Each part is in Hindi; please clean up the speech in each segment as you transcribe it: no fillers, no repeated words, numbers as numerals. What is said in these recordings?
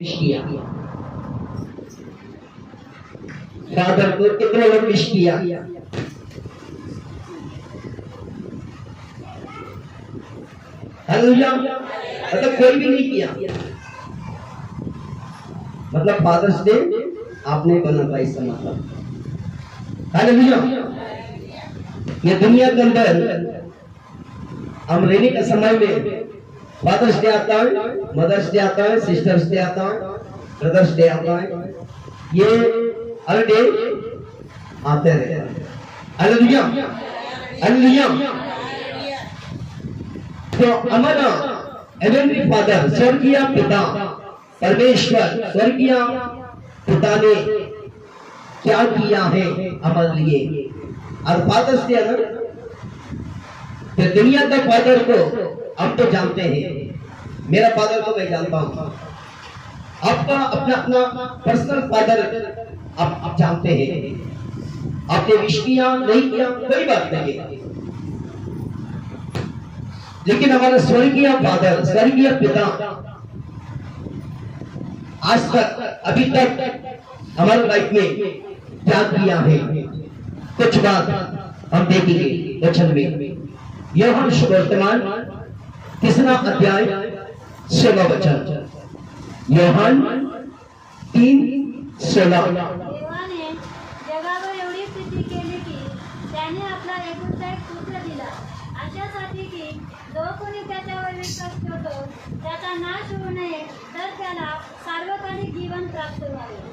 किया फादर को कितने लोग विश किया? हालेलुया। मतलब कोई भी नहीं किया, मतलब फादर्स डे आपने बना था इसका मतलब। हालेलुया। ये दुनिया के अंदर हम रहने के समय में फादर्स डे आता है, मदर्स डे आता है, सिस्टर्स डे आता है, ब्रदर्स डे आता है, ये हर डे आते रहते हैं। Hallelujah hallelujah. तो हमारा हेवनली फादर, स्वर्गीय पिता परमेश्वर, स्वर्गीय पिता ने क्या किया है हमारे लिए? और फादर्स डे अगर तो दुनिया का फादर को हम तो जानते हैं, मेरा फादर को मैं जानता हूं, आपका अपना अपना पर्सनल फादर आप जानते हैं। आपने विश किया नहीं किया कोई बात नहीं, लेकिन हमारा स्वर्गीय फादर, स्वर्गीय पिता आज तक अभी तक हमारे लाइफ में क्या किया है, कुछ बात हम देखेंगे वचन में। यूहन्ना सुवर्तमान तीसरा अध्याय 16 वचन, यूहन्ना 3:16। देवाने जगावर एवढी प्रीती केली की त्याने आपला एकुलता एक पुत्र दिला, अशासाठी की जो कोणी त्याच्यावर विश्वास ठेवतो त्याचा नाश होऊ नये, तर त्याला सार्वकालिक जीवन प्राप्त व्हावे।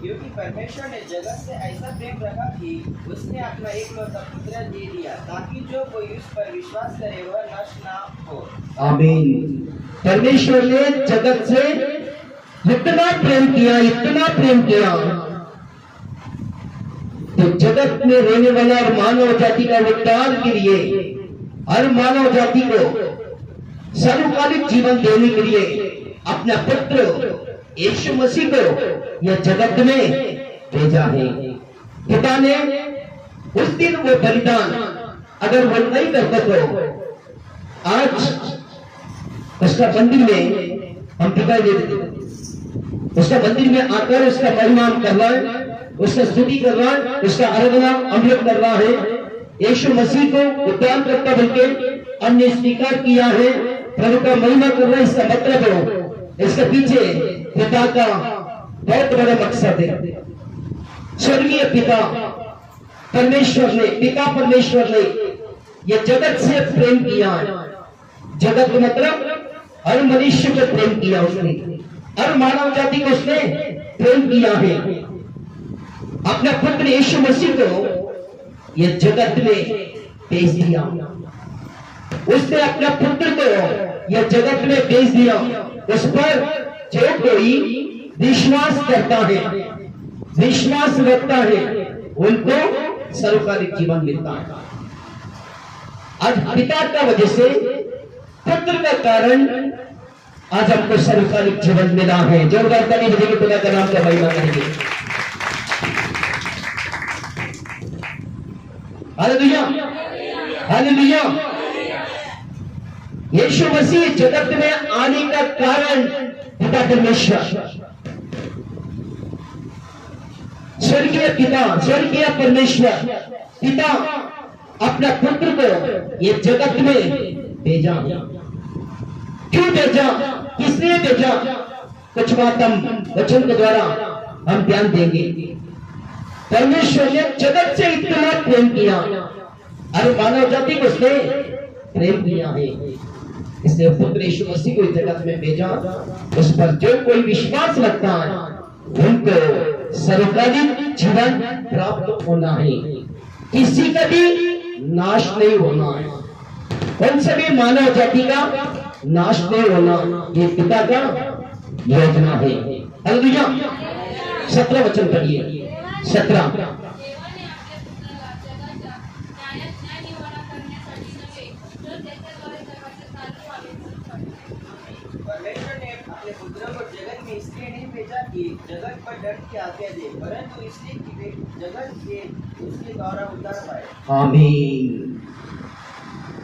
क्योंकि परमेश्वर ने जगत से ऐसा प्रेम रखा कि उसने अपना एकलौता पुत्र दे दिया, ताकि जो कोई उस पर विश्वास करे वह नष्ट ना हो। आमीन। परमेश्वर ने जगत से इतना प्रेम किया, इतना प्रेम किया, तो जगत में रहने वाला और मानव जाति का उद्धार के लिए, हर मानव जाति को सर्वकालिक जीवन देने के लिए अपना पुत्र यीशु मसीह को यह जगत में भेजा है। पिता ने उस दिन वो बलिदान अगर वो नहीं करता तो आज उसका मंदिर में हम दिखाई दे देते, उसका मंदिर में आकर उसका महिमान कर रहा है, उसका स्तुति कर रहा है, उसका आराधना अमृत कर रहा है, यीशु मसीह को उद्धार करता बल्कि अन्य स्वीकार किया है, प्रभु का महिमा कर रहा है। इसका मतलब हो इसके पीछे पिता का बहुत बड़ा मकसद है। स्वर्गीय पिता परमेश्वर ने, पिता परमेश्वर ने यह जगत से प्रेम किया है। जगत मतलब हर मनुष्य को प्रेम किया उसने, हर मानव जाति को उसने प्रेम किया है। अपना पुत्र यीशु मसीह को यह जगत में भेज दिया, उसने अपना पुत्र को यह जगत में भेज दिया। उस पर जो कोई विश्वास करता है, विश्वास रखता है, उनको सर्वकालिक जीवन मिलता है। आज पिता का वजह से, पुत्र का कारण आज हमको सर्वकालिक जीवन मिला है। जोरदार ताली बजेगी, पिता का नाम का महिमा करेंगे। Hallelujah hallelujah. यीशु मसीह जगत में आने का कारण पिता परमेश्वर, स्वर्गीय पिता, स्वर्गीय परमेश्वर पिता अपना पुत्र को ये जगत में भेजा। क्यों भेजा, किसने भेजा? कुछ बात हम वचन के द्वारा हम ध्यान देंगे। परमेश्वर ने जगत से इतना प्रेम किया और मानव जाति को उसने प्रेम किया है, इसलिए पुत्र यीशु मसीह को इस जगत में भेजा। उस पर जो कोई विश्वास रखता है उनको सर्वकालिक जीवन प्राप्त होना है, किसी का भी नाश नहीं होना है, कौन सा भी मानव जाति का नाश नहीं होना, ये पिता का योजना है। हालेलुया। 17 वचन पढ़िए, 17। परमेश्वर ने अपने पुत्र को जगत में इसलिए नहीं भेजा कि जगत पर दंड की आज्ञा दे, परंतु इसलिए कि वे जगत के उसके द्वारा उद्धार पाए। आमीन।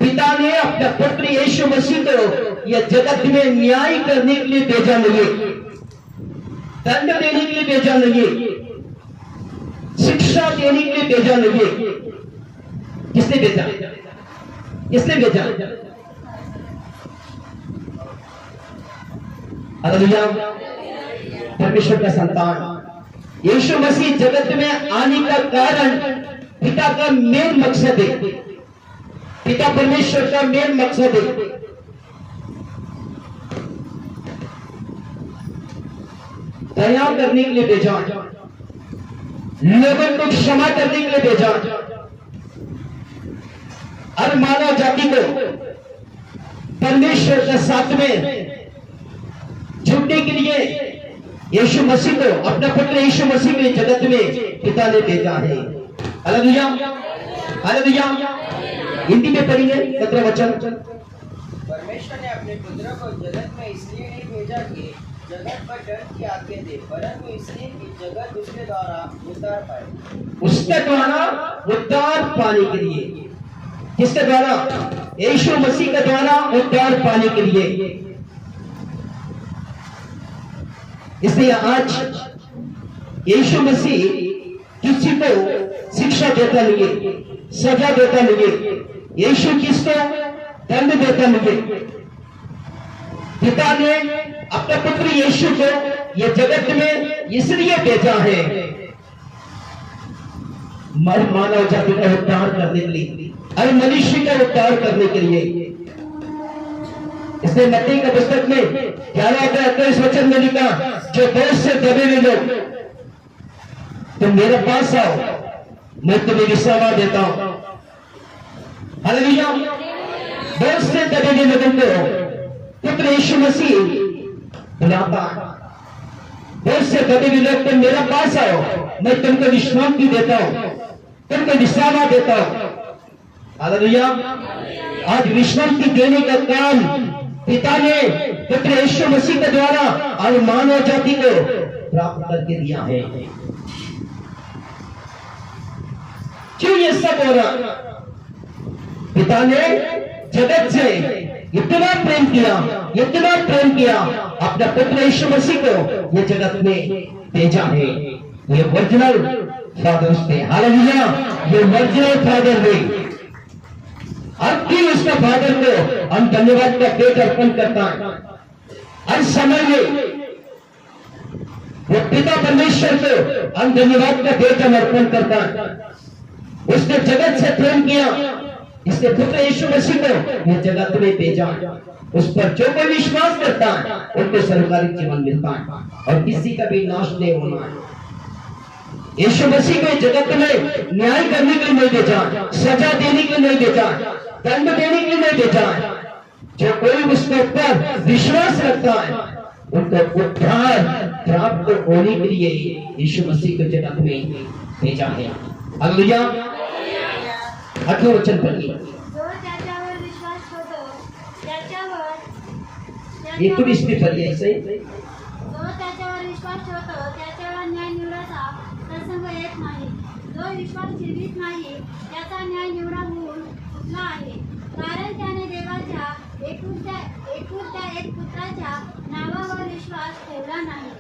पिता ने अपने पुत्र यीशु मसीह को यह जगत में न्याय करने के लिए भेजा नहीं, दंड देने के लिए भेजा नहीं है, शिक्षा देने के लिए भेजा नहीं है। किसने भेजा? किसने भेजा? हालेलुया। परमेश्वर का संतान यीशु मसीह जगत में आने का कारण पिता का मेन मकसद है, पिता परमेश्वर का मेन मकसद है। दया करने के लिए भेजा, लोगों को क्षमा करने के लिए भेजा, हर मानव जाति को परमेश्वर के साथ में जुड़ने के लिए यीशु मसीह को, अपना पुत्र यीशु मसीह के जगत में पिता ने भेजा है। Hallelujah, hallelujah. हिंदी में पढ़िए 17 वचन। परमेश्वर ने अपने पुत्र को जगत में इसलिए नहीं भेजा कि जगत पर दंड की आज्ञा दे, परंतु इसलिए कि जगत उसके द्वारा उद्धार पाए। उसके द्वारा उद्धार पाने के लिए, किसके द्वारा? यीशु मसीह के द्वारा उद्धार पाने के लिए। इसलिए आज यीशु मसीह किसी को शिक्षा देता नहीं है, सजा देता नहीं है। यीशु किसको दंड देता नहीं है। पिता ने अपने पुत्र यीशु को ये जगत में इसलिए भेजा है, मानव जाति का उद्धार करने के लिए, हर मनुष्य का उद्धार करने के लिए। इसलिए मत्ती का पुस्तक में 11:28 वचन में लिखा, जो बोझ से दबे हुए लोग तुम मेरे पास आओ, मैं तुम्हें विश्राम देता हूं। हालेलुया। बोझ से दबे हुए लोगों को पुत्र यीशु मसीह बुलाता है। बोझ से दबे हुए लोग तुम मेरे पास आओ, मैं तुमको विश्राम देता हूं, तुमको विश्राम देता हूं। हालेलुया। आज विश्राम देने का काम पिता ने पुत्र यीशु मसीह के द्वारा और मानव जाति को प्राप्त करके दिया है। क्यों ये सब हो रहा? पिता ने जगत से इतना प्रेम किया, इतना प्रेम किया, अपना पुत्र यीशु मसीह को ये जगत में भेजा है। ये ओरिजिनल फादर्स थे। हालेलुया। ये ओरिजिनल फादर थे। हर दिन उसका फादर को हम धन्यवाद का पेट अर्पण करता है। हर समय में वो पिता परमेश्वर को हम धन्यवाद का पेट अर्पण करता है। उसने जगत से प्रेम किया, इसने पुत्र यीशु मसीह को यह जगत में भेजा। उस पर जो कोई विश्वास करता है उनको स्वर्गीय जीवन मिलता है और किसी का भी नाश नहीं होना है। यीशु मसीह को जगत में न्याय करने के लिए नहीं भेजा, सजा देने के लिए नहीं भेजा, दंड देने के लिए नहीं भेजा। जो कोई उसके ऊपर विश्वास रखता है उनको उद्धार प्राप्त होने के लिए यीशु मसीह को जगत में भेजा है। हालेलुया। 8वें वचन पढ़िए। जो त्याच्यावर विश्वास ठेवतो त्याच्यावर 19 में पढ़िए ऐसे। जो त्याच्यावर विश्वास ठेवतो त्याच्यावर न्याय निवडाचा प्रसंग येत नाही। जो विश्वास ठेवीत नाही त्याचा न्याय निवडा होऊन उठला आहे, कारण त्याने देवाच्या एकुलत्या एक पुत्राच्या नावावर विश्वास ठेवला नाही।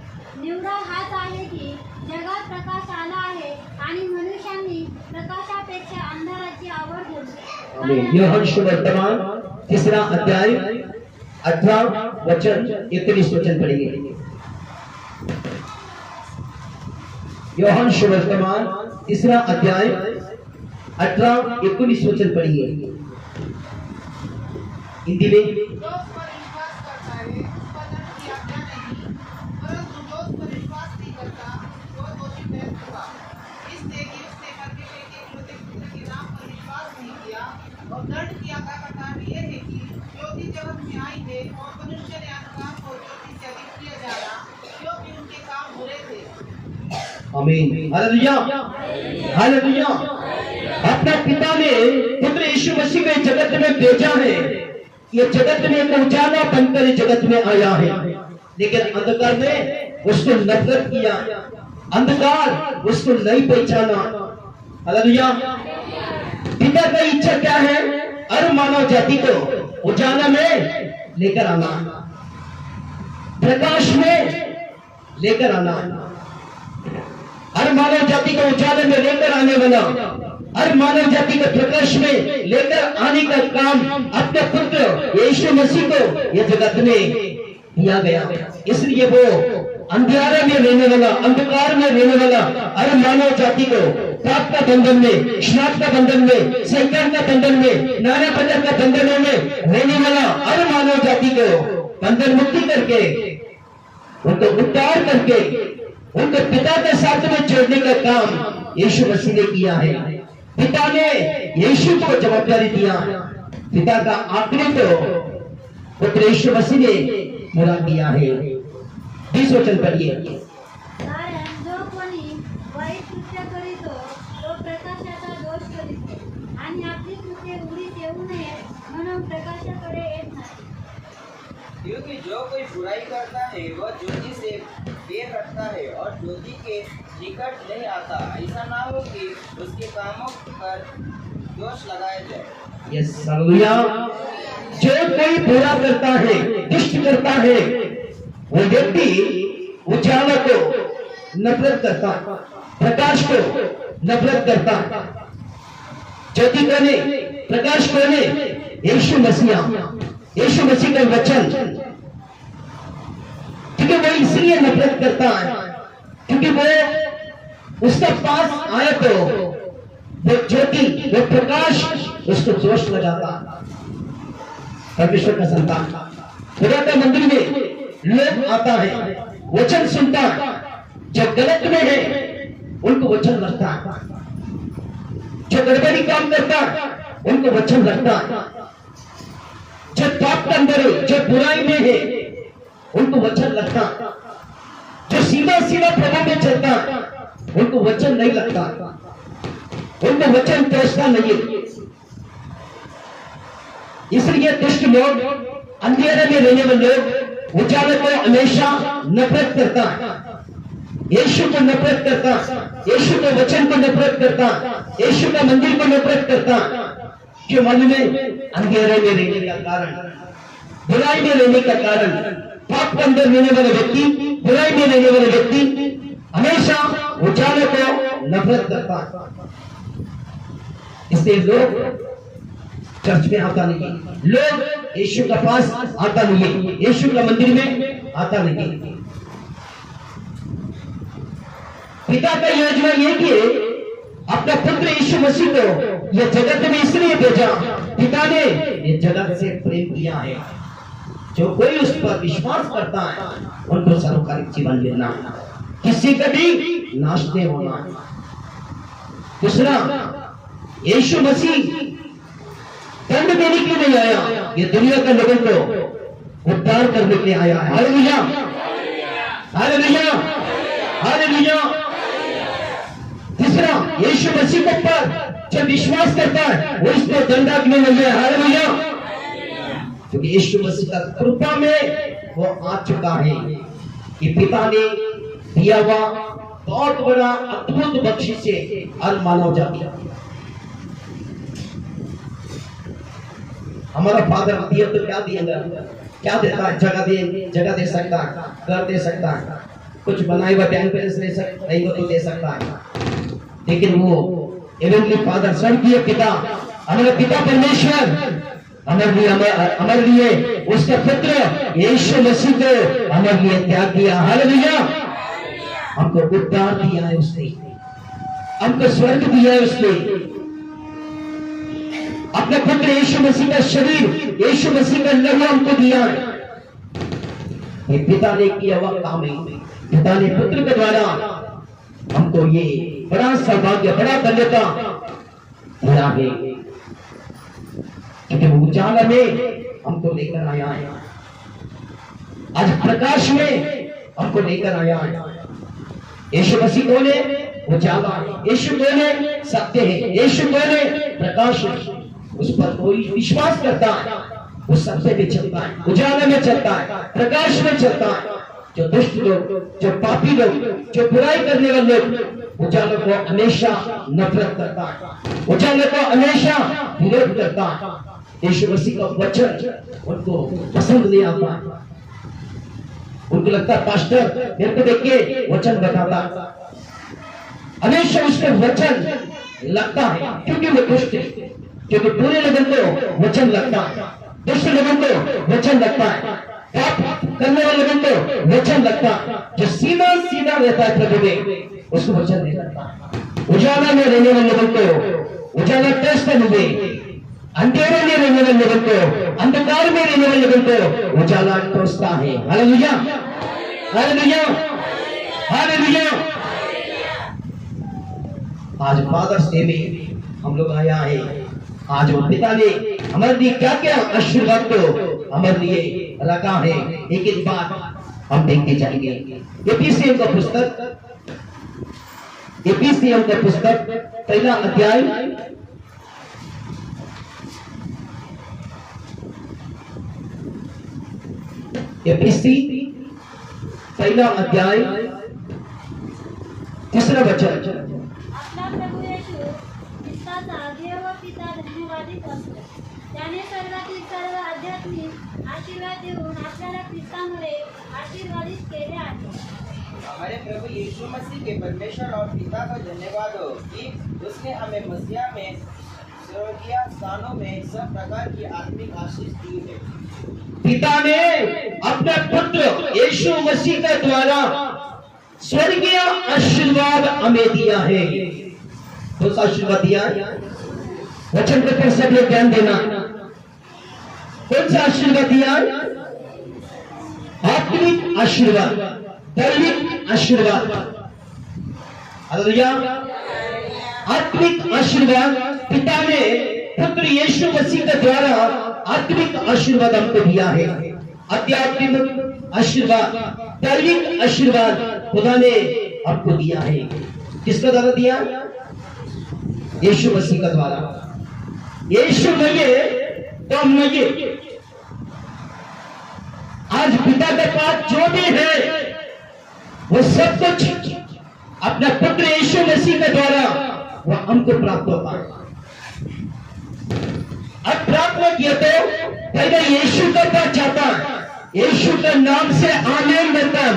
निवडा हाच आहे की जगात प्रकाश आला आहे आणि मनुष्यांनी प्रकाशापेक्षा अंधाराची आवड धरली। यूहन्ना सुवर्तमान 3 अध्याय 18 वचन 19 वचन पढ़ेंगे। यूहन्ना सुवर्तमान 3 अध्याय 18 19 वचन पढ़ेंगे हिंदी में। जो उस पर विश्वास करता है उसका दंड की आज्ञा नहीं, परंतु जो उस पर विश्वास नहीं करता वो दोषी ठहर चुका, इसलिए कि उसने करके एक एकलौते पुत्र के नाम पर विश्वास नहीं किया। और दंड की आज्ञा का कारण यह है कि ज्योति जगत में आई है और मनुष्य ने अंधकार को ज्योति से अधिक किया जाना, क्योंकि उनके काम बुरे थे। आमीन। Hallelujah, hallelujah. अपने पिता ने पुत्र यीशु मसीह को जगत में भेजा है। ये जगत में एक उजाला बनकर जगत में आया है, लेकिन अंधकार ने उसको नफरत किया, अंधकार उसको नहीं पहचाना। हालेलुया। पिता का इच्छा क्या है? हर मानव जाति को उजाला में लेकर आना, प्रकाश में लेकर आना, हर मानव जाति को उजाले में लेकर आने वाला, हर मानव जाति को प्रकाश में लेकर आने का काम अपने पुत्र यीशु मसीह को यह जगत में दिया गया। इसलिए वो अंधेरे में रहने वाला, अंधकार में रहने वाला हर मानव जाति को पाप का बंधन में, श्राप का बंधन में, शैतान का बंधन में, नाना प्रकार का बंधनों में रहने वाला हर मानव जाति को बंधन मुक्ति करके, उनको उद्धार करके, उनको पिता के साथ में जोड़ने का काम यीशु मसीह ने किया है। पिता ने यीशु को जवाबदारी दिया, पिता का आखिरी तो पुत्र यीशु मसीह ने पूरा किया है। 20 वचन पढ़िए। कारण जो कोणी वाईट कृत्य करीतो तो प्रकाशाचा दोष करीतो आणि आपली कृत्ये उघडीत येऊ नये म्हणून प्रकाशाकडे येत नाही। क्योंकि जो कोई बुराई करता है वह ज्योति से बैर रखता है और ज्योति के निकट नहीं आता, ऐसा ना हो कि उसके कामों पर दोष लगाया जाए। Yes hallelujah. जो कोई बुरा करता है, दुष्ट करता है, वो व्यक्ति उजाला को नफरत करता, प्रकाश को नफरत करता। ज्योति कौन है? प्रकाश कौन है? यीशु मसीह, यीशु मसीह का वचन। क्योंकि वो इसलिए नफरत करता है क्योंकि वो उसके पास आए तो वो ज्योति, वो प्रकाश उसको दोष लगाता। परमेश्वर का संतान खुदा के मंदिर में लोग आता है, वचन सुनता है, जो गलत में है उनको वचन लगता है, जो गड़बड़ी काम करता है उनको वचन लगता है, जो पाप के अंदर है, जो बुराई में है उनको वचन लगता है, जो सीधा सीधा प्रभु में चलता है उनको वचन नहीं लगता, उनको वचन पहुंचता नहीं है। इसलिए दुष्ट लोग, अंधेरे में रहने वाले लोग उजाले को हमेशा नफरत करता है, यीशु को नफरत करता, यीशु के वचन को नफरत करता, यीशु का मंदिर को नफरत करता। क्यों मालूम है? अंधेरे में रहने का कारण, बुराई में रहने का कारण, पाप के अंदर रहने वाला व्यक्ति, बुराई में रहने वाला व्यक्ति हमेशा उजाले को नफरत करता। इसलिए लोग चर्च में आता नहीं, लोग यीशु के पास आता नहीं, यीशु का मंदिर में आता नहीं। पिता का योजना ये कि अपना पुत्र यीशु मसीह को यह जगत में इसलिए भेजा, पिता ने ये जगत से प्रेम किया है। जो कोई उस पर विश्वास करता है उनको सर्वकालिक जीवन मिलना, किसी का भी नाश नहीं होना। दूसरा, यीशु मसीह दंड देने के लिए नहीं आया, ये दुनिया के लोगों को उद्धार करने के लिए आया है। Hallelujah, hallelujah, hallelujah. तीसरा, यीशु मसीह के ऊपर जो विश्वास करता है वो इसको दंडक में नहीं है। हालेलुया, क्योंकि यीशु मसीह का कृपा में वो आ चुका है। ये पिता ने दिया हुआ बहुत बड़ा अद्भुत बख्शिश है हर मानव जाति। हमारा फादर दिया तो क्या दिएगा? क्या देता है? जगह दे सकता है, घर दे सकता है, कुछ बनाए हुआ बैंक बैलेंस दे सकता है। लेकिन वो हेवनली फादर, स्वर्गीय पिता, हमारे पिता परमेश्वर हमारे लिए उसका पुत्र यीशु मसीह को हमारे लिए त्याग किया। हालेलुया, हमको उद्धार दिया है उसने, हमको स्वर्ग दिया है उसने। अपने पुत्र यीशु मसीह का शरीर, यीशु मसीह का लहू हमको दिया है। ये पिता ने किया हुआ काम है। पिता ने पुत्र के द्वारा हमको ये बड़ा सौभाग्य, बड़ा धन्यता दिया है, क्योंकि वो उजाला में हमको लेकर आया है, आज प्रकाश में हमको लेकर आया है। यीशु मसीह कौन है? उजाला। यीशु कौन है? सत्य है। यीशु कौन है? प्रकाश है। उस पर कोई विश्वास करता है वो सबसे भी चलता है, उजाले में चलता है, प्रकाश में चलता है। जो दुष्ट लोग, जो पापी लोग, जो बुराई करने वाले लोग उजाले को हमेशा नफरत करता है, उजाले को हमेशा विरोध करता है। यीशु मसीह का वचन उनको पसंद नहीं आता। उनको लगता है पास्टर मेरे को देख के वचन बताता, हमेशा उसके वचन लगता है, क्योंकि वो दुष्ट है, क्योंकि पूरे लोगों को वचन लगता है, दुष्ट लोगों को वचन लगता है, पाप करने वाले लोगों को वचन लगता है। जो सीधा सीधा रहता है प्रभु में, उसको वचन नहीं लगता। उजाला में रहने वाले लोगों को उजाला टेस्ट मिले, अंधेरे में रहने वाले लोगों को, अंधकार में रहने वाले लोगों को उजाला टोसता है। Hallelujah, hallelujah, hallelujah. आज फादर्स डे में हम लोग आया है, आज वो पिता ने हमारे लिए क्या क्या आशीर्वाद को हमारे लिए रखा है, एक एक बात हम देखते जाएंगे। एपीसीएम का पुस्तक, एपीसीएम का पुस्तक पहला अध्याय, एपीसी पहला अध्याय तीसरा वचन। आपला प्रभू येशू ख्रिस्ताचा देव व पिता धन्यवादित असतो. त्याने सर्वातील सर्व आध्यात्मिक आशीर्वाद देऊन आपल्याला ख्रिस्तामुळे आशीर्वादित केले आहे. हमारे प्रभु यीशु मसीह के परमेश्वर और पिता का धन्यवाद हो कि उसने हमें मसीहा में स्वर्गीय स्थानों में सब प्रकार की आत्मिक आशीष दी है। पिता ने अपने पुत्र यीशु मसीह के द्वारा स्वर्गीय आशीर्वाद हमें दिया है। कौन सा आशीर्वाद दिया? वचन को फिर सब लोग ध्यान देना। कौन सा आशीर्वाद दिया? आत्मिक आशीर्वाद, दैविक आशीर्वाद। हालेलुया, आत्मिक आशीर्वाद पिता ने पुत्र यीशु मसीह के द्वारा आत्मिक आशीर्वाद हमको दिया है। आध्यात्मिक आशीर्वाद, दैविक आशीर्वाद खुदा ने आपको दिया है। किसका द्वारा दिया? यीशु मसीह का द्वारा। यीशु नहीं तो हम नहीं। आज पिता के पास जो भी है वो सब कुछ अपने पुत्र यीशु मसीह के द्वारा वो हमको प्राप्त होता है। अब प्रार्थना किया तो पहले यीशु के पास जाता है, यीशु के नाम से आमीन देता है,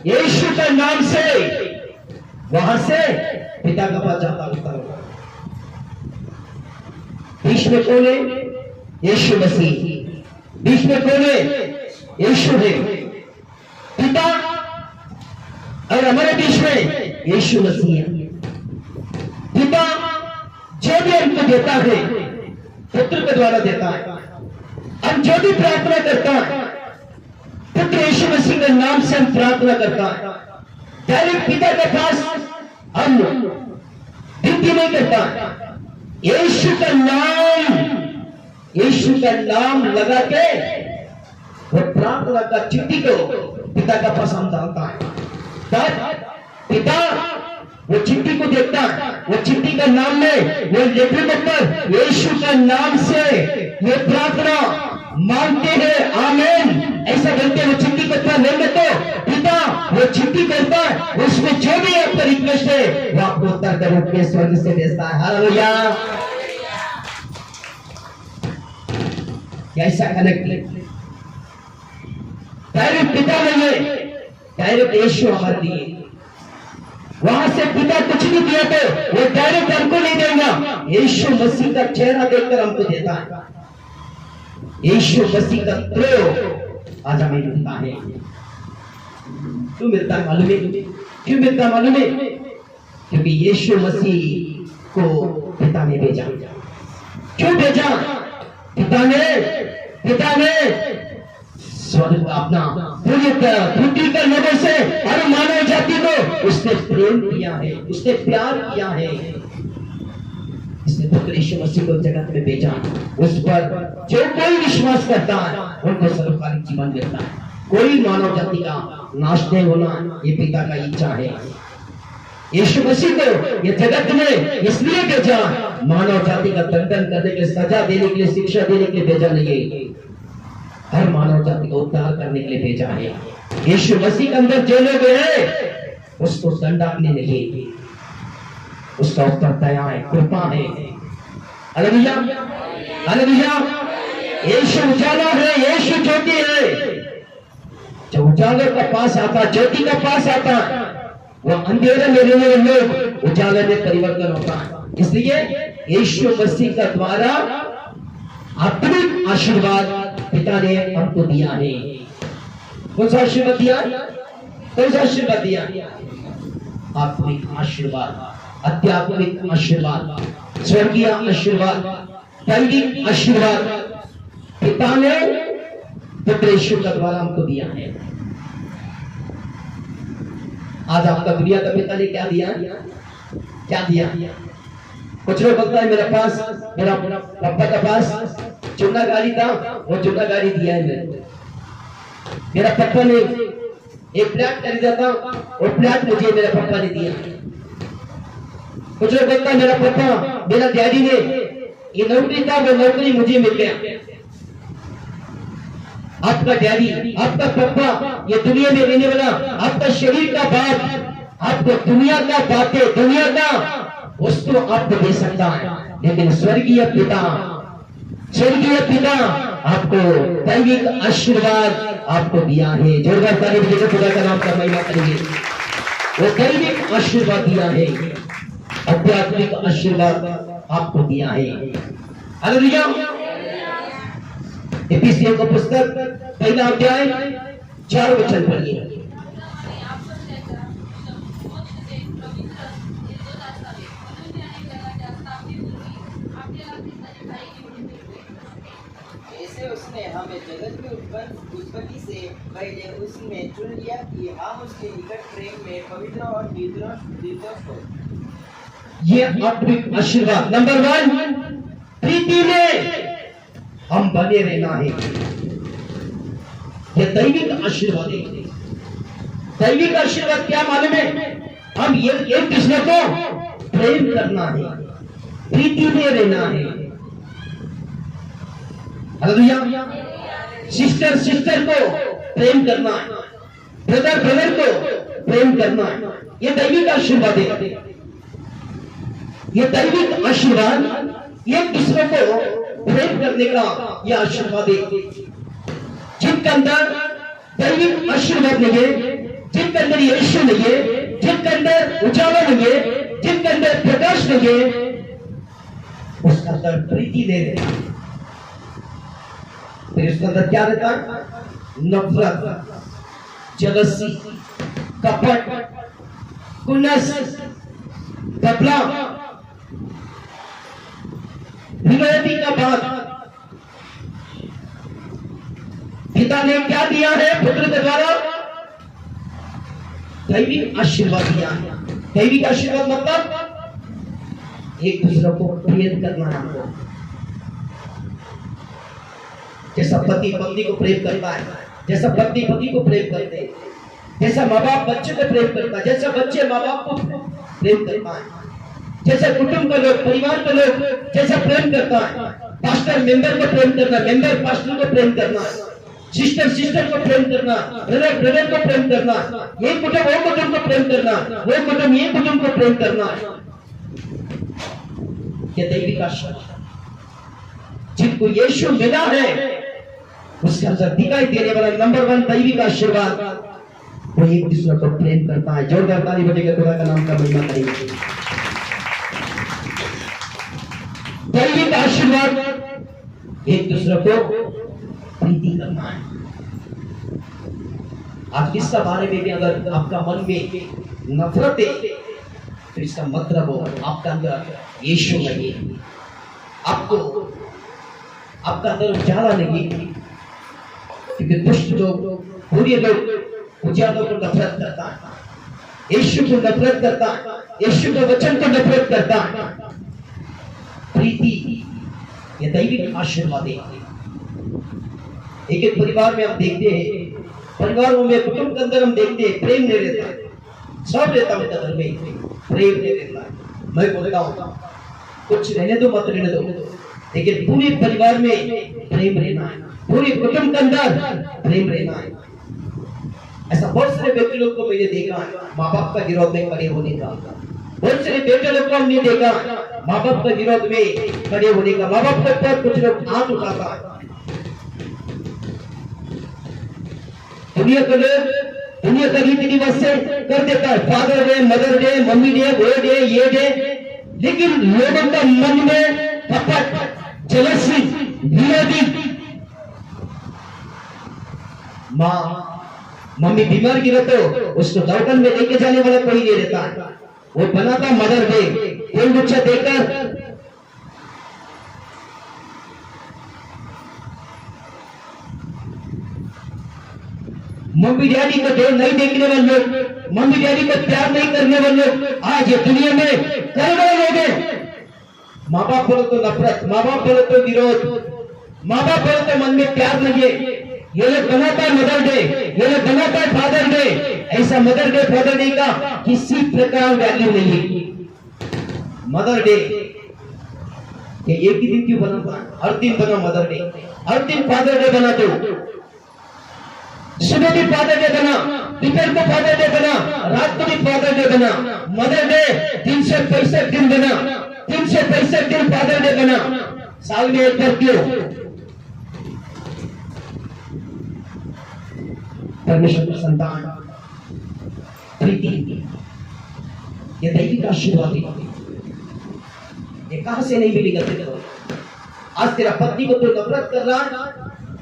यीशु के नाम से वहां से पिता के पास जाता है। बीच में कौन है? यीशु मसीह। बीच में कौन है? यीशु है। पिता और हमारे बीच में यीशु मसीह है। पिता जो भी हमको देता है पुत्र के द्वारा देता है। हम जो भी प्रार्थना करता है पुत्र यीशु मसीह के नाम से हम प्रार्थना करता है। डायरेक्ट पिता के पास हम विनती नहीं करता। यीशु का नाम लगा के वो प्रार्थना का चिट्ठी को पिता का पास हम डालता है। तब पिता वो चिट्ठी को देखता है, वो चिट्ठी का नाम में वो लेटर पर यीशु का नाम से ये प्रार्थना मांगते हैं, आमीन ऐसा बोलते वो चिट्ठी करता नहीं तो पिता वो चिट्ठी करता है, उसमें जो भी आपका रिक्वेस्ट है वो आपको उत्तर के रूप में स्वर्ग से भेजता है। हालेलुया, कैसा कनेक्ट? डायरेक्ट पिता नहीं है, डायरेक्ट यीशु हमारे लिए। वहां से पिता कुछ नहीं दिया तो वो डायरेक्ट हमको नहीं देगा, यीशु मसीह का चेहरा देखकर हमको देता है। यीशु मसीह का थ्रू आज हमें मिलता है। क्यों मिलता है मालूम है? क्यों मिलता है मालूम है? क्योंकि यीशु मसीह को पिता ने भेजा। क्यों भेजा? पिता ने स्वर्ग अपना पृथ्वी पर लोगों से और मानव जाति को उसने प्रेम किया है, उसने प्यार किया है। इसने पुत्र यीशु मसीह को जगत में भेजा। उस पर जो कोई विश्वास करता है उनको सर्वकालिक जीवन मिलता है। कोई मानव जाति का नाश नहीं होना ये पिता का इच्छा है। यीशु मसीह को ये जगत में इसलिए भेजा, मानव जाति का दंडन करने के लिए, सजा देने के लिए, शिक्षा देने के लिए भेजा नहीं है, हर मानव जाति को उद्धार करने के लिए भेजा है। यीशु मसीह के अंदर जो लोग हैं उसको दंडाने नहीं, उसका उत्तर दया है, कृपा है। Hallelujah, hallelujah. यीशु उजाला है, यीशु ज्योति है। जब उजाले का पास आता, ज्योति का पास आता, वो अंधेरे में रहने वाले लोग उजाले में परिवर्तन होता है। इसलिए यीशु मसीह का द्वारा आत्मिक आशीर्वाद पिता ने हमको दिया है। कौन सा आशीर्वाद दिया? कौन सा आशीर्वाद दिया? आत्मिक आशीर्वाद, आध्यात्मिक आशीर्वाद, स्वर्गीय आशीर्वाद, दैविक आशीर्वाद पिता ने पुत्र यीशु का द्वारा हमको दिया है। आज आपका दुनिया का पिता ने क्या दिया? क्या दिया? कुछ लोग बोलता है मेरे पास, मेरा पापा का पास चुना गाड़ी था, वो चुना गाड़ी दिया है मैंने। मेरा पापा ने एक फ्लैट खरीदा था, वो फ्लैट मुझे मेरे पापा ने दिया। कुछ लोग बोलता है मेरा पापा, मेरा डैडी ने ये नौकरी था, वो नौकरी मुझे मिल गया। आपका डैडी, आपका पापा, ये दुनिया में रहने वाला आपका शरीर का बाप आपको दुनिया का बातें, दुनिया का वस्तु आपको दे सकता है, लेकिन स्वर्गीय पिता आपको दैविक आशीर्वाद आपको दिया है। जोरदार ताली बजाकर खुदा का नाम का महिमा करेंगे। वो दैविक आशीर्वाद दिया है, आध्यात्मिक आशीर्वाद आपको दिया है। हालेलुया। एफिसियों का पुस्तक पहला अध्याय 4 वचन पढ़िए। ऐसे उसने हमें जगत की उत्पत्ति से पहले उसमें चुन लिया कि हम उसके निकट प्रेम में पवित्र और निर्दोष हो। ये आत्मिक आशीर्वाद नंबर 1, प्रीति में हम बने रहना है। ये दैविक आशीर्वाद है। दैविक आशीर्वाद क्या मालूम है? हम ये एक दूसरे को प्रेम करना है, प्रीति में रहना है। हालेलुया। सिस्टर को प्रेम करना है, ब्रदर को प्रेम करना है। ये दैविक आशीर्वाद है। ये दैविक आशीर्वाद एक दूसरे को प्रेम करने का यह आशीर्वाद है। जिनके अंदर दैविक आशीर्वाद नहीं है, जिनके अंदर यीशु नहीं है, जिनके अंदर उजाला नहीं है, जिनके अंदर प्रकाश नहीं है, उसके अंदर प्रीति नहीं रहता। फिर उसके अंदर क्या रहता? नफरत, जेलसी, कपट, कुन्नस, कपला, विरोधी का बात। पिता ने क्या दिया है पुत्र के द्वारा? दैविक आशीर्वाद दिया है। दैविक आशीर्वाद मतलब एक दूसरे को प्रेम करना है। जैसा पति पत्नी को प्रेम करता है, जैसा पत्नी पति को प्रेम करते हैं, जैसा माँ बाप बच्चे को प्रेम करता है, जैसा बच्चे माँ बाप को प्रेम करता है, जैसे कुटुंब का लोग, परिवार का लोग जैसा प्रेम करता है, पास्टर मेंबर को प्रेम करना, मेंबर पास्टर को प्रेम करना, सिस्टर को प्रेम करना, ब्रदर को प्रेम करना, ये कुटुंब वो कुटुंब को प्रेम करना, वो कुटुंब ये कुटुंब को प्रेम करना। ये दैविक आशीर्वाद जिनको यीशु मिला है उसके अंदर दिखाई देने वाला नंबर 1 दैविक आशीर्वाद, वो एक दूसरे को प्रेम करता है। जोरदार ताली बजाकर खुदा का नाम का महिमा करेंगे। दैविक आशीर्वाद एक दूसरे को प्रीति करना है। आज इसका बारे में भी अगर आपका मन में नफरत है तो इसका मतलब हो आपका अंदर यीशु नहीं है, आपको आपका अंदर उजाला नहीं है। क्योंकि दुष्ट लोग, बुरे लोग उजालों को नफरत करता है, यीशु को नफरत करता है, यीशु के वचन को नफरत करता है। प्रीति ये दैविक आशीर्वाद है। एक परिवार में हम देखते हैं, परिवारों में कुटुंब के अंदर हम देखते हैं प्रेम नहीं रहता, सब रहता है घर में, प्रेम नहीं रहता है। मैं बोलेगा कुछ रहने दो मत रहने दो, लेकिन पूरे परिवार में प्रेम रहना है, पूरे कुटुंब के अंदर प्रेम रहना है। ऐसा बहुत सारे व्यक्ति लोग को मैंने देखा माँ बाप का विरोध में खड़े होने का, बहुत सारे बेटे लोग को हमने देखा माँ बाप के विरोध में खड़े होने का, माँ बाप के ऊपर कुछ लोग हाथ उठाता है। दुनिया का रीति रिवाज से कर देता है, father day, mother day, mummy day, वो डे, ये डे, लेकिन लोगों का मन में कपट, जेलसी, विरोधी। मम्मी बीमार गिरे तो उसको डॉक्टर में लेके जाने वाला कोई नहीं रहता, वो बनाता मदर डे, कोई बच्चा देकर मम्मी डैडी को देर नहीं देखने वाले लोग, मम्मी डैडी को प्यार नहीं करने वाले लोग आज ये दुनिया में करोड़ों लोग हैं। माँ बाप बोलो तो नफरत, माँ बाप बोलो तो विरोध, माँ बाप बोलो तो मन में प्यार नहीं है। ये लोग बनाता है मदर डे, ये लोग बनाता है फादर डे, ऐसा मदर डे फादर डे का किसी प्रकार वैल्यू नहीं है। मदर डे ये एक ही दिन क्यों बना? हर दिन बना मदर डे, हर दिन फादर डे बना दो। सुबह भी फादर डे बना, दोपहर को फादर डे बना, रात को भी फादर डे बना। मदर डे 365 दिन बना, 365 दिन फादर डे बना। साल में एक बार क्यों? परमेश्वर की संतान प्रीति, ये दैविक आशीर्वाद है। ये कहां से नहीं मिलेगा तेरे को? आज तेरा पत्नी को तो नफरत कर रहा,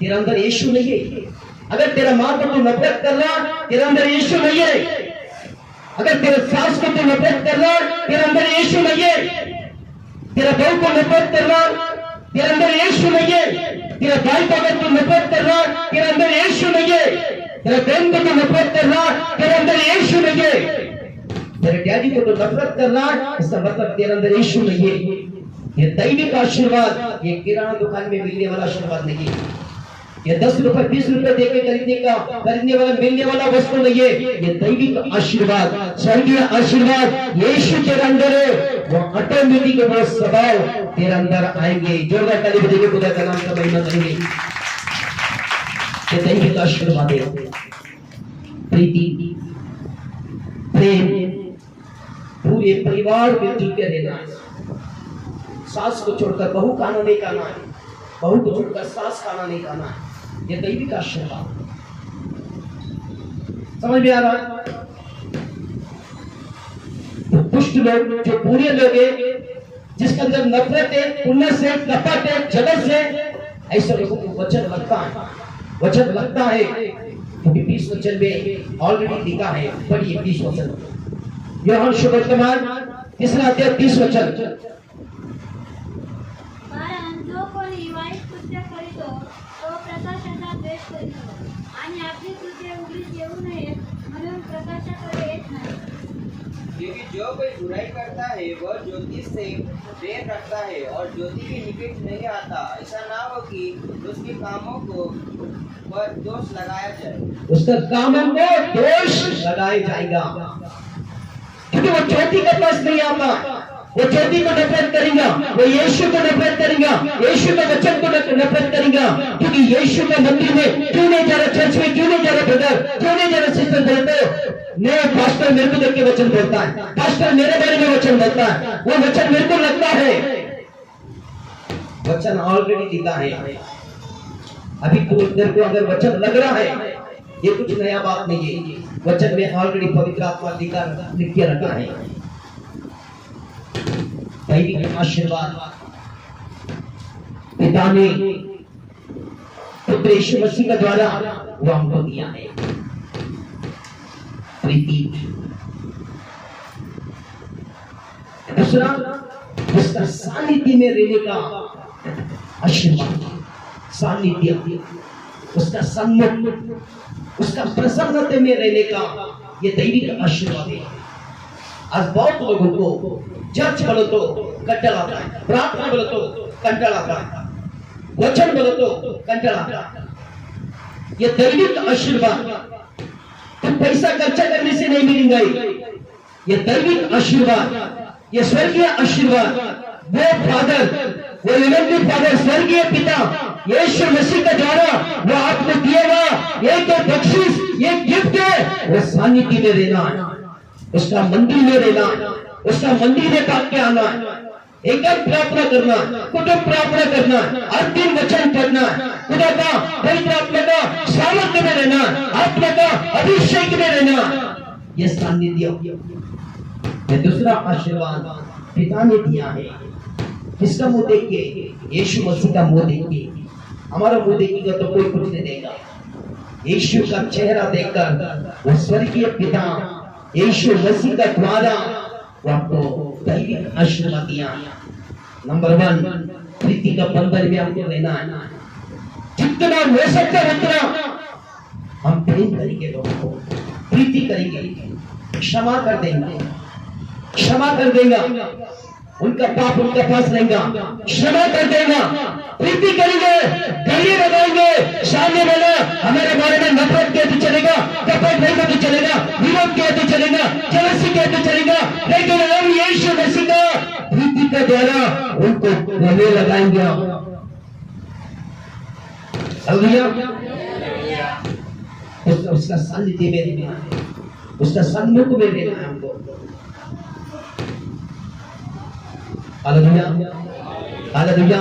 तेरे अंदर यीशु नहीं है। अगर तेरा माँ को तू नफरत कर रहा, तेरे अंदर यीशु नहीं है। अगर तेरे सास को तू नफरत कर रहा, तेरे अंदर यीशु नहीं है। तेरा बहू को नफरत कर रहा, तेरे अंदर यीशु नहीं है। तेरा भाई को अगर तू नफरत कर रहा, तेरे अंदर यीशु नहीं है। तेरा बहन को तू नफरत कर रहा, तेरे अंदर यीशु नहीं है। तेरे डैडी को तो नफरत कर रहा, इसका मतलब तेरे अंदर यीशु नहीं है। ये दैविक आशीर्वाद, ये किराना दुकान में मिलने वाला आशीर्वाद नहीं है। ये 10 रुपए 20 रुपए देके खरीदने वाला मिलने वाला वस्तु नहीं है। ये दैविक आशीर्वाद, स्वर्गीय आशीर्वाद यीशु तेरे अंदर है। वो ऑटोमेटिक वो स्वभाव तेरे अंदर आएंगे। जोरदार ताली बजाइए, खुदा का नाम का महिमा करेंगे। ये दैविक आशीर्वाद है। प्रीति, प्रेम, पूरे परिवार मिलजुल के रहना। सास को छोड़कर बहू खाना नहीं खाना है, बहू को छोड़कर सास खाना नहीं खाना है। ये दैविक आशीर्वाद समझ में आ रहा है? तो दुष्ट लोग, जो बुरे लोग हैं, जिसके अंदर नफरत है, उन्नत से, कपट है, जलस है, ऐसे लोगों को वचन लगता है, वचन लगता है। क्योंकि 20 वचन में ऑलरेडी लिखा है। पढ़िए 20 वचन, यूहन्ना सुसमाचार 3 अध्याय 30 वचन। जो कोणी वाईट कृत्य करीतो तो प्रकाशाचा द्वेष करीतो आणि आपली कृत्ये उघडीस येऊ नयेत म्हणून प्रकाशाकडे येत नाही। क्योंकि जो कोई बुराई करता है वह ज्योति से प्रेम रखता है और ज्योति के निकट नहीं आता, ऐसा ना हो कि उसके कामों को पर दोष लगाया जाए। उसका कामों को दोष लगाया जाएगा, क्योंकि वो ज्योति के पास नहीं आता। वो ज्योति को नफरत करेगा, वो यीशु को नफरत करेगा, यीशु के वचन को नफरत करेगा। क्योंकि यीशु के मंदिर में क्यों नहीं जा रहा, चर्च में क्यों नहीं जा रहा ब्रदर, क्यों नहीं जा रहा सिस्टर? बोलते नहीं, पास्टर मेरे को देख के वचन बोलता है, पास्टर मेरे बारे में वचन बोलता है, वो वचन मेरे को लगता है। वचन ऑलरेडी लिखा है। अभी तो तेरे को अगर वचन लग रहा है, ये कुछ नया बात नहीं है। वचन में ऑलरेडी पवित्र आत्मा लिख के रखा है। दैविक आशीर्वाद पिता ने पुत्र यीशु मसीह के द्वारा वो हमको दिया है। प्रीति, दूसरा उसका सानिध्य में रहने का आशीर्वाद, सानिध्य, उसका सम्मुख, उसका प्रसन्नता में रहने का ये दैविक आशीर्वाद है। आज बहुत लोगों को चर्च बोलो तो कंटाल आता है, प्रार्थना बोलो तो कंटाल आता है, वचन बोलो तो कंटाल आता है। ये दैविक आशीर्वाद तो पैसा खर्चा करने से नहीं मिलेगा। ये दैविक आशीर्वाद, ये स्वर्गीय आशीर्वाद, वो फादर, वो हेवनली फादर, स्वर्गीय पिता यीशु मसीह के द्वारा वो आपको दिएगा। ये तो बख्शिश, ये गिफ्ट है। वो सानिध्य में रहना, उसका मंदिर में रहना, उसका मंदिर में पाक के आना, एकल प्रार्थना करना, कुटुंब प्रार्थना करना, अंतिम वचन पढ़ना, खुदा का पवित्र आत्मा का सामर्थ्य में रहना, आत्मा का अभिषेक में रहना, ये सानिध्य, ये दूसरा आशीर्वाद पिता ने दिया है। किसका मुंह देख के? यीशु मसीह का मुंह देख के। हमारा मुंह देखेगा तो कोई कुछ नहीं देगा। यीशु का चेहरा देखकर वो स्वर्गीय पिता यीशु मसीह का द्वारा वो आपको दैविक आशीर्वाद दिया। नंबर 1, प्रीति का बंधन में आपको रहना है। जितना हो सकता है उतना हम प्रेम करेंगे, लोगों को प्रीति करेंगे, क्षमा कर देंगे, क्षमा कर देगा, उनका पाप उनका पास रहेगा, क्षमा कर देगा, प्रीति करेंगे, गले लगाएंगे, सामने वाला हमारे बारे में नफरत कहते चलेगा, कपट नहीं कहते चलेगा, विरोध कहते चलेगा, जलसी कहते चलेगा, लेकिन हम यीशु मसीह का प्रीति का द्वारा उनको गले लगाएंगे। उसका सानिध्य में रहना है, उसका सन्मुख में रहना है हमको। Hallelujah, hallelujah.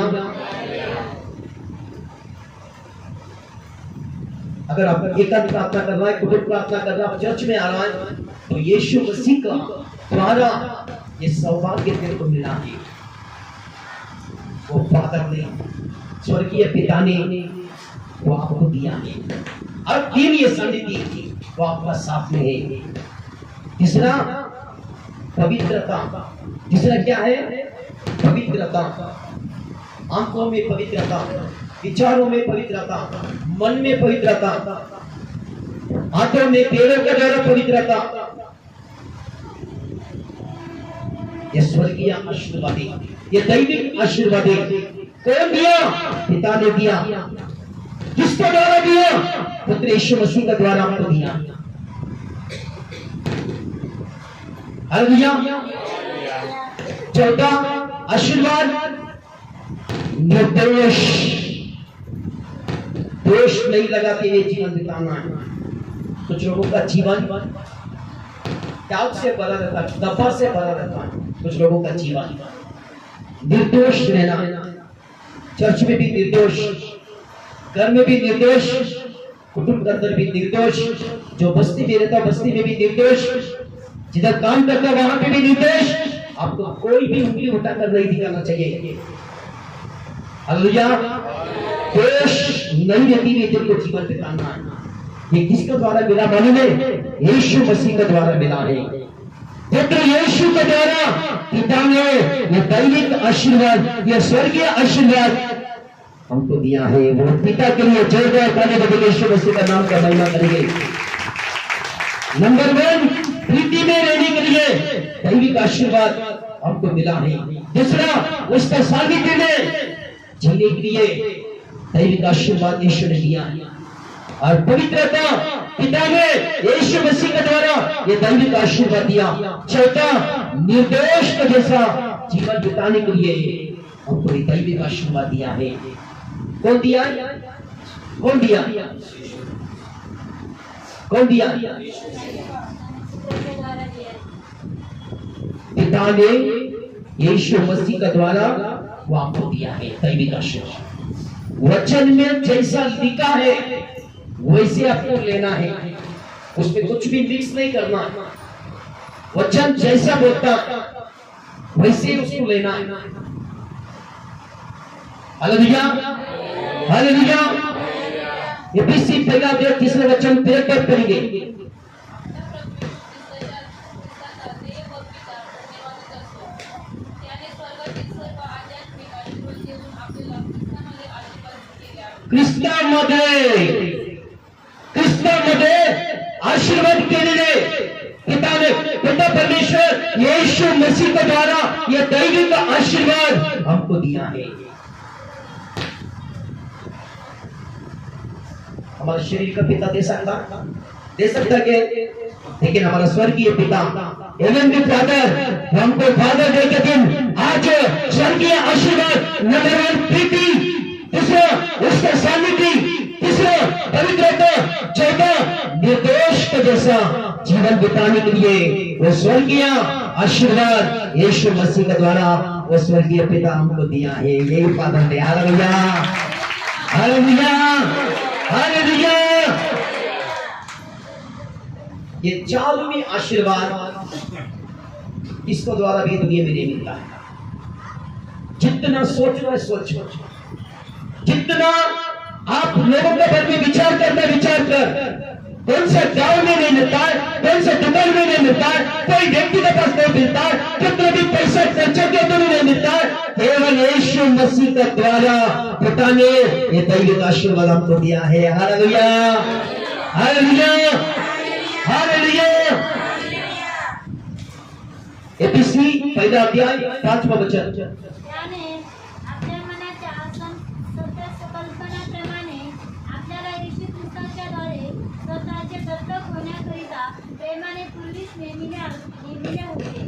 अगर आप एकांत प्रार्थना कर रहा है, कुटुंब प्रार्थना कर रहा है, चर्च में आ रहा है, तो यीशु मसीह का द्वारा ये सौभाग्य तेरे को मिला है। वो फादर ने, स्वर्गीय पिता ने वो आपको दिया है। और 3 ये सानिध्य वो आपका साथ में है। तीसरा पवित्रता। तीसरा क्या है? पवित्रता। आंखों में पवित्रता, विचारों में पवित्रता, मन में पवित्रता, हाथों में पैरों का द्वारा पवित्रता। ये स्वर्गीय आशीर्वाद, ये दैविक आशीर्वाद कौन दिया? पिता ने दिया। किसके द्वारा दिया? पुत्र यीशु मसीह के द्वारा आपको दिया। हालेलुया। चौथा आशीर्वाद, निर्दोष, दोष नहीं लगाते हुए जीवन बिताना है। कुछ लोगों का जीवन डाउट से भरा रहता है, दफा से भरा रहता है। कुछ लोगों का जीवन निर्दोष रहना, चर्च में भी निर्दोष, घर में भी निर्दोष, कुटुंब के अंदर भी निर्दोष, जो बस्ती में रहता बस्ती में भी निर्दोष, जिधर काम करता वहां पे भी निर्दोष। आपको कोई भी उंगली उठाकर नहीं दिखाना चाहिए। हालेलुया। दोष नहीं रहती हुई तेरे को जीवन बिताना है। ये किसके द्वारा मिला मालूम है? यीशु मसीह के द्वारा मिला है। पुत्र यीशु के द्वारा पिता ने ये दैविक आशीर्वाद, ये स्वर्गीय आशीर्वाद हमको दिया है। वो पिता के लिए जय करने के लिए यीशु मसीह का नाम का महिमा करेंगे। नंबर 1, प्रीति में रहने के लिए दैविक आशीर्वाद हमको मिला है। दूसरा, उसका सानिध्य में जीने के लिए दैविक आशीर्वाद यीशु ने दिया है। और पवित्रता, पिता ने यीशु मसीह के द्वारा ये दैविक आशीर्वाद दिया। चौथा, निर्दोष का जैसा जीवन बिताने के लिए हमको ये दैविक आशीर्वाद दिया है। कौन दिया? कौन दिया? कौन दिया? पिता ने यीशु मसीह का द्वारा वो आपको दिया है दैविक आशीर्वाद। वचन में जैसा लिखा है वैसे आपको लेना है, उसमें कुछ भी मिक्स नहीं करना। वचन जैसा बोलता वैसे उसको लेना है। Hallelujah, hallelujah. एफएसी पहला अध्याय 3 वचन 13 पढ़ेंगे। ख्रिस्तामध्ये आशीर्वाद केलेले पिता परमेश्वर यीशु मसीह के द्वारा यह दैविक आशीर्वाद हमको दिया है। हमारे शरीर का पिता दे सकता के, लेकिन हमारा स्वर्गीय पिता हेवनली फादर हमको फादर डे के दिन आज स्वर्गीय आशीर्वाद, नंबर 1 प्रीति, दूसरा उसका सानिध्य, तीसरा पवित्रता, चौथा निर्दोष का जैसा जीवन बिताने के लिए वो स्वर्गीय आशीर्वाद यीशु मसीह के द्वारा वो स्वर्गीय पिता हमको दिया है, यही पालन है। Hallelujah, hallelujah, hallelujah. ये चारों आशीर्वाद इसको द्वारा भी दुनिया में नहीं मिलता है। जितना सोचना है सोचो, जितना आप लोगों के बारे में विचार कर, कौन से गांव में नहीं मिलता है, कौन से दुकान में नहीं मिलता है, कोई व्यक्ति के पास नहीं मिलता है, कितना भी पैसा खर्चा किया तो नहीं मिलता है। केवल यीशु मसीह के द्वारा पिता ने ये दैविक आशीर्वाद हमको दिया है। Hallelujah, hallelujah, hallelujah. एफएसी पहला अध्याय 5वां वचन। त्याने आपल्या मनाच्या संकल्पनाप्रमाणे आपल्याला येशू ख्रिस्ताच्या द्वारे स्वतःचे दत्तक होण्याकरिता प्रेमाने पूर्वीच नेमिले होते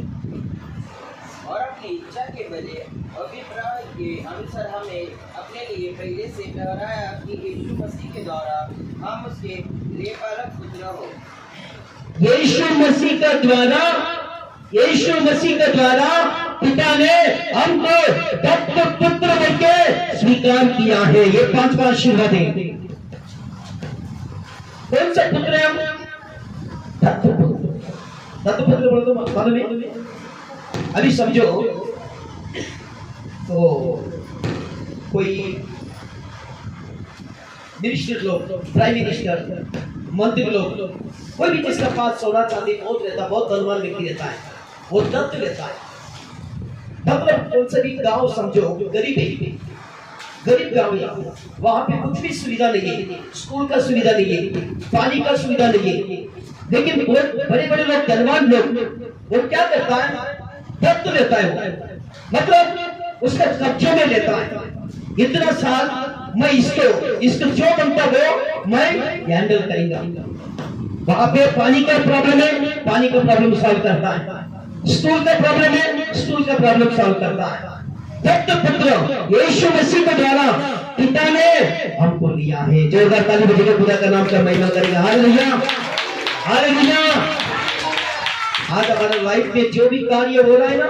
और अपनी इच्छा के बदले अभिप्राय के अनुसार हमें अपने लिए पहले से ठहराया कि यीशु मसीह के द्वारा हम उसके लेपालक पुत्र हो। यीशु मसीह के द्वारा पिता ने हमको दत्तक पुत्र बनके स्वीकार किया है। ये 5वां आशीर्वाद है। कौन सा पुत्र है हम? दत्तक पुत्र बोल दो मालूम है? अभी समझो तो कोई मिनिस्टर लोग, प्राइम मिनिस्टर, मंत्री लोग, कोई भी जिसका पास सोना चांदी बहुत रहता, बहुत धनवान व्यक्ति रहता है, वो दत्त लेता है। मतलब कौन सा भी गांव समझो गरीब गांव है, वहां पे कुछ भी सुविधा नहीं है, स्कूल का सुविधा नहीं है, पानी का सुविधा नहीं है, लेकिन बड़े बड़े लोग, धनवान लोग, वो क्या करता है? दत्त लेता है। मतलब उसका कब्जे में लेता है। इतना साल मैं इसको जो बनता वो मैं हैंडल करेंगा। वहां पे पानी का प्रॉब्लम है, पानी का प्रॉब्लम सॉल्व करता है। स्कूल का प्रॉब्लम है, स्कूल का प्रॉब्लम सॉल्व करता है। दत्त पुत्र यीशु मसीह के द्वारा पिता ने हमको लिया है। जो अगर ताली बजेगा खुदा का नाम का महिमा करेगा। Hallelujah, hallelujah. आज हमारे लाइफ में जो भी कार्य हो रहा है ना,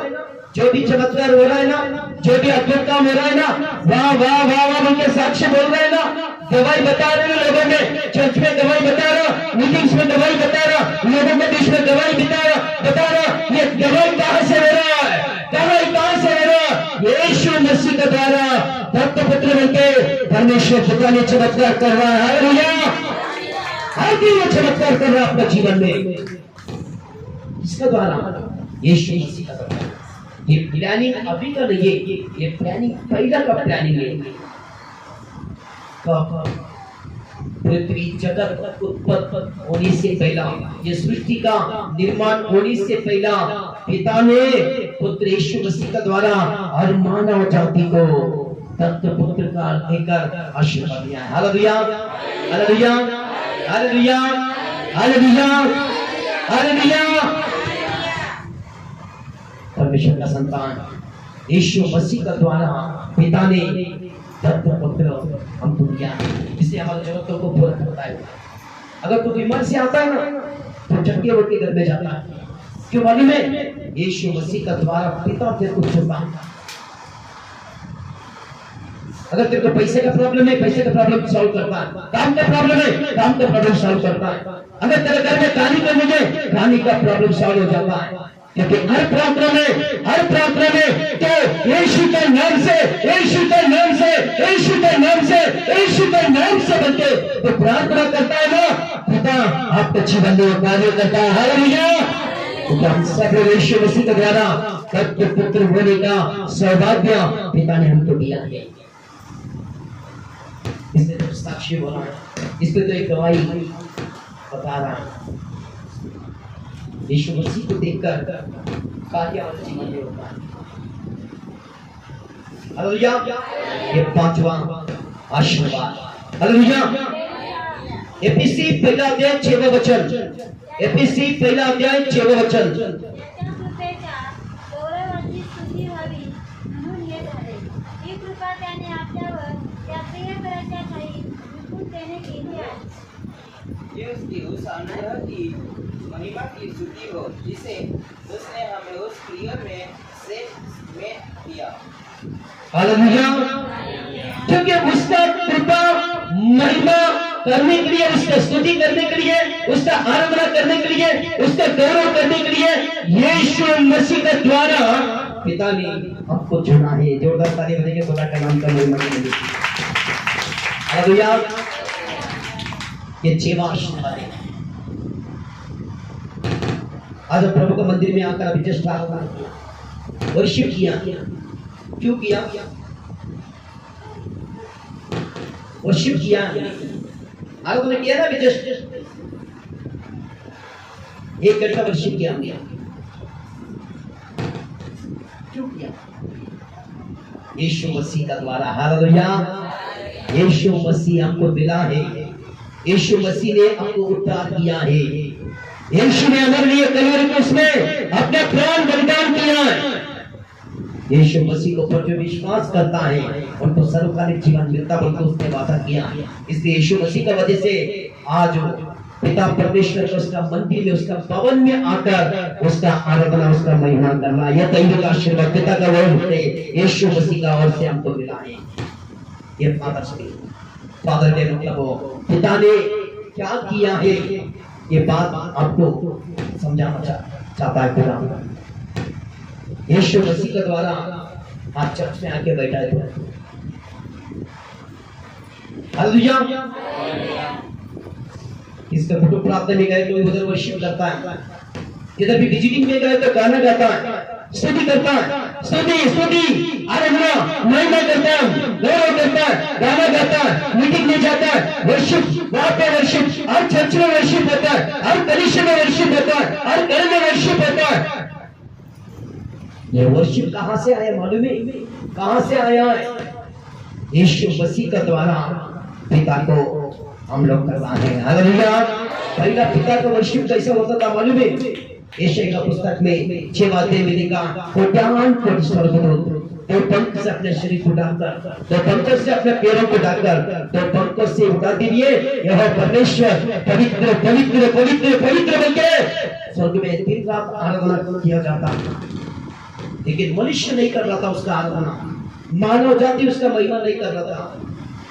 जो भी चमत्कार हो रहा है ना, जो भी अद्भुत काम हो रहा है ना, वाह वाह वाह वाह उनके साक्ष्य बोल रहे हैं ना, दवाई बता रहे हैं लोगों में, चर्च में दवाई बता रहा, मीटिंग्स में दवाई बता रहा, लोगों के बीच में दवाई बता रहा। ये दवाई कहां से हो रहा है? दवाई कहां से हो रहा है? यीशु मसीह के द्वारा दत्त पुत्र बनके परमेश्वर पिता ने चमत्कार कर रहा है। हालेलुया, हर दिन वो चमत्कार कर रहा है अपने जीवन में। इसके द्वारा यीशु मसीह का द्वारा ये प्लानिंग अभी का नहीं है, ये प्लानिंग पहला का प्लानिंग है। पृथ्वी जगत उत्पन्न होने से पहला, ये सृष्टि का निर्माण होने से पहला पिता ने पुत्र यीशु मसीह का द्वारा हर मानव जाति को दत्त पुत्र का देकर आशीर्वाद दिया है। Hallelujah, hallelujah, hallelujah, hallelujah, hallelujah. परमेश्वर का संतान यीशु मसीह का द्वारा पिता ने दत्त पुत्र हमको दिया, इससे हमारी जरूरतों को पूरा होता है। अगर तू बीमार से आता है ना तो झटके वटके घर में जाता है, क्यों मालूम है? यीशु मसीह का द्वारा पिता तेरे को छूता है। अगर तेरे को पैसे का प्रॉब्लम है, पैसे का प्रॉब्लम सॉल्व करता है। काम का प्रॉब्लम है, काम का प्रॉब्लम सॉल्व करता है। अगर तेरे घर में कहानी करनी है, कहानी का प्रॉब्लम सॉल्व हो जाता है। क्योंकि हर प्रार्थना में तो यीशु के नाम से, यीशु के नाम से, यीशु के नाम से, यीशु के नाम से बनके तो प्रार्थना करता है ना, पिता आपके जीवन में कार्य करता है। हालेलुया। तो हम सब यीशु मसीह के द्वारा दत्त पुत्र होने का सौभाग्य पिता ने हमको दिया है। इसमें तो साक्षी हो रहा है, इसमें तो एक गवाही बता रहा है। यीशु मसीह को देखकर कार्य हमारे जीवन में होता है। हालेलुया, ये 5वां आशीर्वाद। हालेलुया। एफएसी पहला अध्याय 6वां वचन। एफएसी पहला अध्याय 6वां वचन। त्याच्या कृपेच्या गौरवाची स्तुती व्हावी म्हणून हे झाले। ही कृपा त्याने आपल्यावर त्या प्रियकराच्या ठायी विपुलतेने केली आहे। ये उसकी उस अनुग्रह की महिमा की स्तुति हो जिसे उसने हमें उस प्रिय में किया। हालेलुया। क्योंकि उसका कृपा महिमा करने के लिए, उसका स्तुति करने के लिए, उसका आराधना करने के लिए, उसका गौरव करने के लिए यीशु मसीह के द्वारा पिता ने आपको चुना है। जोरदार ताली बजाइए खुदा का नाम का महिमा के लिए। हालेलुया। ये 6वां आशीर्वाद है। आज प्रभु के मंदिर में आकर अभी जस्ट वर्शिप किया। क्यों किया? वर्शिप किया। आराधना किया ना अभी जस्ट 1 घंटा वर्शिप किया हमने। क्यों किया? यीशु मसीह का द्वारा। हालेलुया। यीशु मसीह हमको मिला है। यीशु मसीह ने हमको उद्धार किया है। यीशु ने हमारे लिए कलवरी क्रूस में अपना प्राण बलिदान किया है। यीशु मसीह को पर जो विश्वास करता है उनको सर्वकालिक जीवन मिलता बल्कि उसने वादा किया। इसलिए यीशु मसीह का वजह से आज पिता परमेश्वर को उसका मंदिर में, उसका भवन में आकर उसका आराधना, उसका महिमा करना, यह दैविक आशीर्वाद पिता का वरद है। यीशु मसीह का ओर से हमको मिला है। ये फादर डे मतलब पिता ने क्या किया है, ये बात आपको समझाना चाहता है खुदा। यीशु मसीह के द्वारा आप चर्च में आके बैठा है। हालेलुया। इसका फोटो प्राप्त में गए तो उधर वर्शिप करता है, इधर भी विजिटिंग में गए तो गाना गाता है, स्तुति करता है, स्तुति आराधना महिमा करता है, गौरव करता है, गाना गाता है, मीटिंग में जाता है, वर्शिप, वहां पे वर्शिप, हर चर्च में वर्शिप होता है, हर कलीसिया में वर्शिप होता है, हर घर में वर्शिप होता है। ये वर्शिप कहां से आया मालूम है? कहां से आया है? यीशु मसीह का द्वारा पिता को हम लोग करवा है। हालेलुया। पहला पिता का वर्शिप कैसा होता था मालूम है? यशायाह का पुस्तक में 6वां अध्याय में लिखा, कोट्यान कोटि स्वर्गदूत दो पंख से अपने शरीर को ढककर, दो पंखों से अपने पैरों को ढककर, दो पंखों से उठा दिए, यह परमेश्वर पवित्र पवित्र पवित्र पवित्र बनके स्वर्ग में दिन रात आराधना किया जाता। लेकिन मनुष्य नहीं कर रहा था उसका आराधना, मानव जाति उसका महिमा नहीं कर रहा था।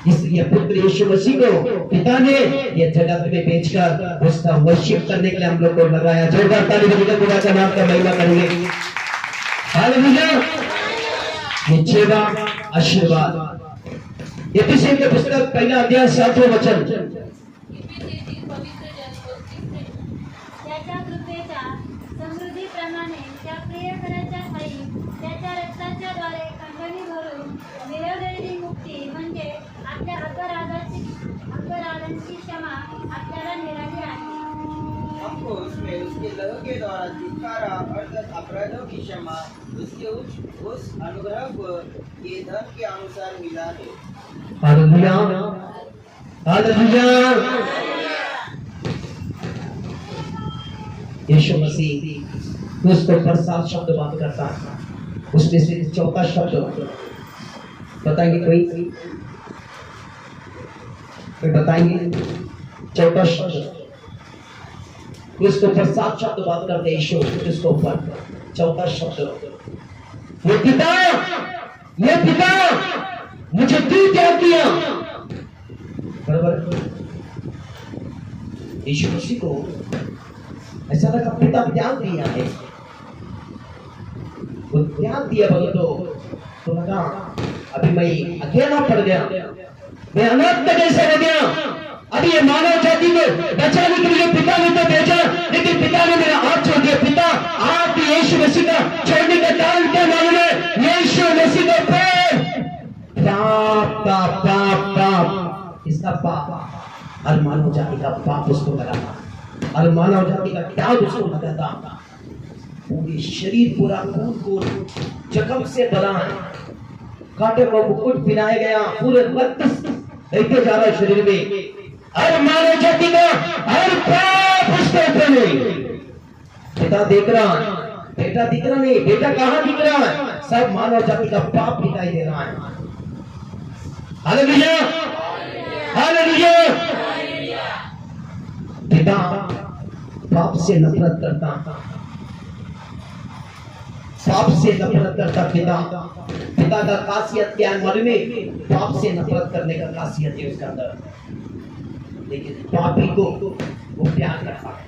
इसलिए पुत्र यीशु मसीह को पिता ने ये जगत में भेजकर उसका वर्शिप करने के लिए हम लोग को लगाया। जोरदार ताली बजाकर खुदा का नाम का महिमा करेंगे। हालेलुया। ये 6वां आशीर्वाद एफिसियों के पुस्तक 1 अध्याय 7वां वचन। त्याच्या कृपेच्या समृद्धीप्रमाणे त्या प्रियकराच्या ठायी त्याच्या रक्ताच्या द्वारे खंडणी भरून मिळवलेली मुक्ती म्हणजे आपल्या अपराधांची क्षमा आपल्याला मिळाली आहे। हमको उसमें उसके लहू के द्वारा छुटकारा अर्थात अपराधों की क्षमा उसके उस अनुग्रह को ये धन के अनुसार मिला है। हालेलुया। हालेलुया। यीशु मसीह उसको पर 7 शब्द बात करता है, उसमें से चौथा शब्द बताएंगे? कोई बताएंगे? चौथा शब्द उसके ऊपर 7 शब्द बात करते यीशु उसके ऊपर चौथा शब्द, ये पिता मुझे तू क्या किया। बराबर। यीशु मसीह को ऐसा लगा पिता त्याग दिया है, वो त्याग दिया बोले तो लगा अभी मैं अकेला पड़ गया, मैं अनाथ जैसा हो गया। अभी ये मानव जाति को बचाने के लिए पिता ने तो भेजा, लेकिन पिता ने मेरा हाथ छोड़ दिया। पिता आप यीशु मसीह का छोड़ने का कारण क्या मालूम है? यीशु मसीह का पाप, इसका पाप, हर मानव जाति का पाप उसको लगा था, हर मानव जाति का त्याग उसको लगा था। पूरे शरीर पूरा खून जख्म से भरा है, कांटे को मुकुट पहनाया गया, पूरे रक्त बहते जा रहा है शरीर में। हर मानव जाति का हर पाप उसके ऊपर है। पिता देख रहा है, बेटा दिख रहा नहीं, बेटा कहां दिख रहा है? सब मानव जाति का पाप दिखाई दे रहा है। हालेलुया। हालेलुया। पिता पाप से नफरत करता, पाप से नफरत करता पिता, पिता का खासियत क्या है मालूम है? पाप से नफरत करने का खासियत है उसका अंदर, लेकिन पापी को वो प्यार करता है।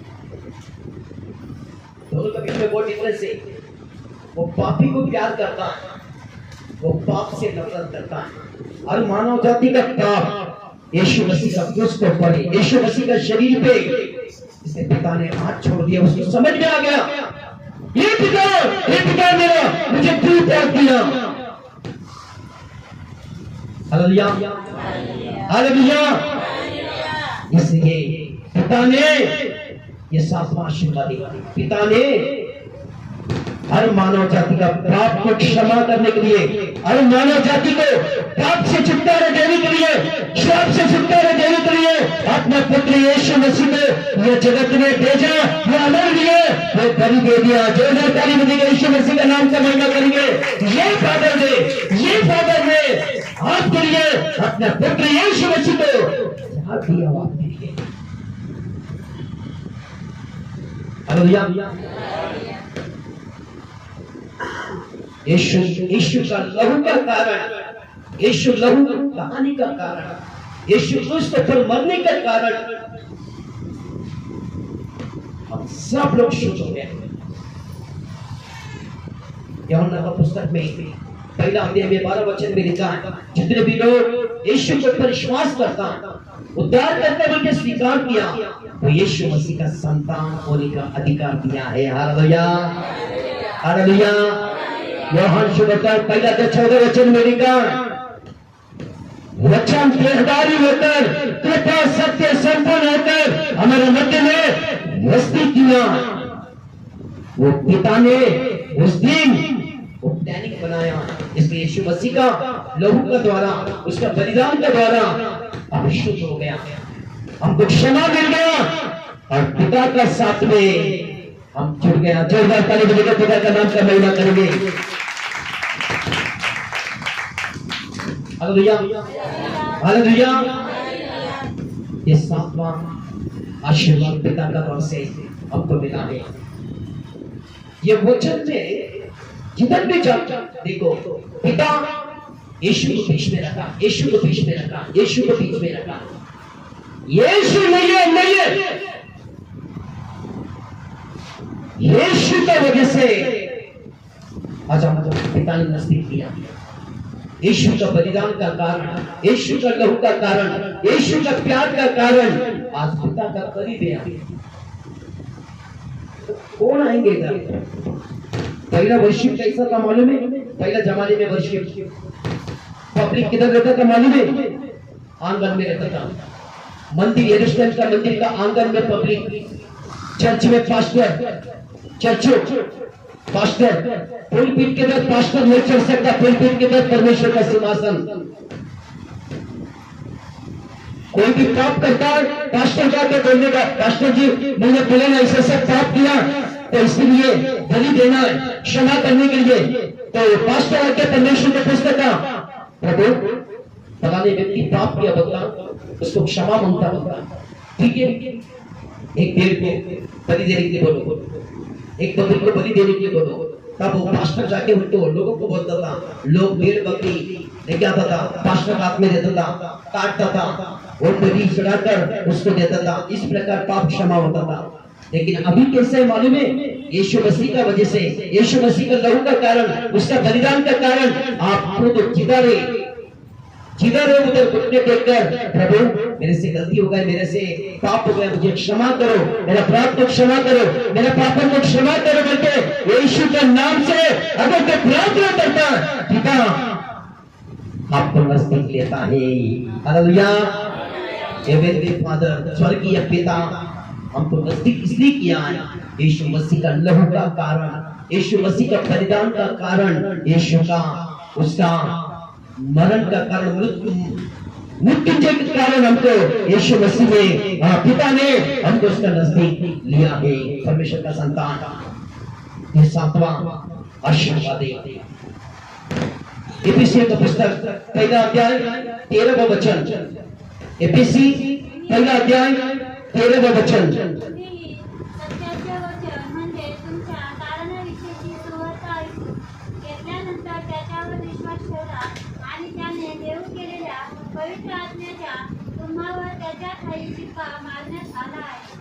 दोनों के बीच में बहुत डिफरेंस है। वो पापी को प्यार करता है, वो पाप से नफरत करता है। और मानव जाति का पाप यीशु मसीह का क्रूस के ऊपर, यीशु मसीह का शरीर पे इसने पिता ने हाथ छोड़ दिया। उसको समझ में आ गया, ये पिता मेरा मुझे क्यों त्याग किया। Hallelujah, hallelujah. इसलिए पिता ने ये सातवां आशीर्वाद दिया। पिता ने हर मानव जाति का पाप को क्षमा करने के लिए, हर मानव जाति को पाप से छुटकारा देने के लिए, श्राप से छुटकारा देने के लिए अपना पुत्र यीशु मसीह को यह जगत में भेजा। वो अमर लिए, वो बलि दे दिया। जो ताली बजेगा यीशु मसीह का नाम का महिमा करेंगे। ये फादर ने आपके लिए अपना पुत्र यीशु मसीह को याद दिया आपके लिए। हालेलुया। यीशु का लहू का कारण, यीशु लहू कहानी का कारण, यीशु क्रूस पर मरने का कारण हम सब लोग शुद्ध हो गए। यूहन्ना का पुस्तक में पहला अध्याय में 12 वचन में लिखा है, जितने भी लोग यीशु के ऊपर विश्वास करता उद्धार करते हुए स्वीकार किया, तो यीशु मसीह का संतान होने का अधिकार दिया है। Hallelujah, hallelujah. यूहन्ना सुबह पहला अध्याय 14 वचन में लिखा, वचन देहधारी होकर कृपा सत्य संपन्न होकर हमारे मध्य में मस्ती किया। वो पिता ने उस दिन दैनिक बनाया। इसलिए यीशु मसीह का लहू का द्वारा, उसका बलिदान का द्वारा हम शुद्ध हो गया, हमको क्षमा मिल गया और पिता का साथ में हम जुड़ गया। जोरदार ताली बजेगा, पिता का नाम का महिमा करेंगे। Hallelujah, hallelujah. ये सातवां आशीर्वाद पिता का तरफ से हमको मिला है। ये वचन में जिधर भी जाता देखो, पिता यीशु को बीच में रखा, यीशु को बीच में रखा, यीशु को बीच में रखा। यीशु नहीं है, यीशु की वजह से आज हम पिता ने नजदीक किया। यीशु का बलिदान का कारण, यीशु का लहू का कारण, यीशु का प्यार का कारण आज पिता का करीब है। तो कौन आएंगे इधर? पहला वर्शिप कैसा था मालूम है? पहला जमाने में वर्शिप पब्लिक किधर रहता था मालूम है? आंगन में रहता था। मंदिर, यरूशलेम का मंदिर का आंगन में पब्लिक, चर्च में पास्टर, पुलपिट के बाद पास्टर नहीं चढ़ सकता, पुलपिट के बाद परमेश्वर का सिंहासन। कोई भी पाप करता है, पास्टर जाकर बोलने का, पास्टर जी मैंने बोला ना ऐसे सब पाप किया, तो इसलिए बलि देना है क्षमा करने के लिए। तो पास्टर आके परमेश्वर को पूछता था, प्रभु फलाने व्यक्ति पाप किया, बता उसको क्षमा मांगता बता, ठीक है, एक भेड़ को बलि देने के लिए बोलो, एक बकरी को बलि देने के लिए बोलो। तब वो पास्टर जाके उनको लोगों को बोलता था। लोग भेड़ बकरी लेके आता था, पास्टर हाथ में देता था, काटता था और बलि चढ़ाकर उसको देता था। इस प्रकार पाप क्षमा होता था। लेकिन अभी कैसे मालूम है? यीशु मसीह का वजह से, यीशु मसीह का लहू का कारण, उसका बलिदान का कारण आप तो जिधर है उधर घुटने टेककर, प्रभु मेरे से गलती हो गई, मेरे से पाप हो गया, मुझे क्षमा करो, मेरा अपराध को क्षमा करो, मेरा पापों को क्षमा करो बोलते यीशु के नाम से अगर कोई प्रार्थना करता पिता आपको नजदीक लेता है। हालेलुया। एवरी फादर, स्वर्गीय पिता हमको नजदीक इसलिए किया है, यीशु मसीह का लहू का कारण, यीशु मसीह का बलिदान का कारण, यीशु का उसका मरण का कारण, मृत्युंजय के कारण हमको यीशु मसीह ने, पिता ने हमको उसका नजदीक लिया है, परमेश्वर का संतान। ये सातवां आशीर्वाद है। एफिसियों का पुस्तक पहला अध्याय 13वां वचन, एफिसी पहला अध्याय 13वां वचन। सत्याचे वचन म्हणजे तुमच्या कारणाविषयीची सुवार्ता ऐकून ठेवला आणि त्याने देऊ केलेल्या पवित्र आत्म्याच्या तुम्हावर त्याच्या ठायी शिक्का मारण्यात आला आहे.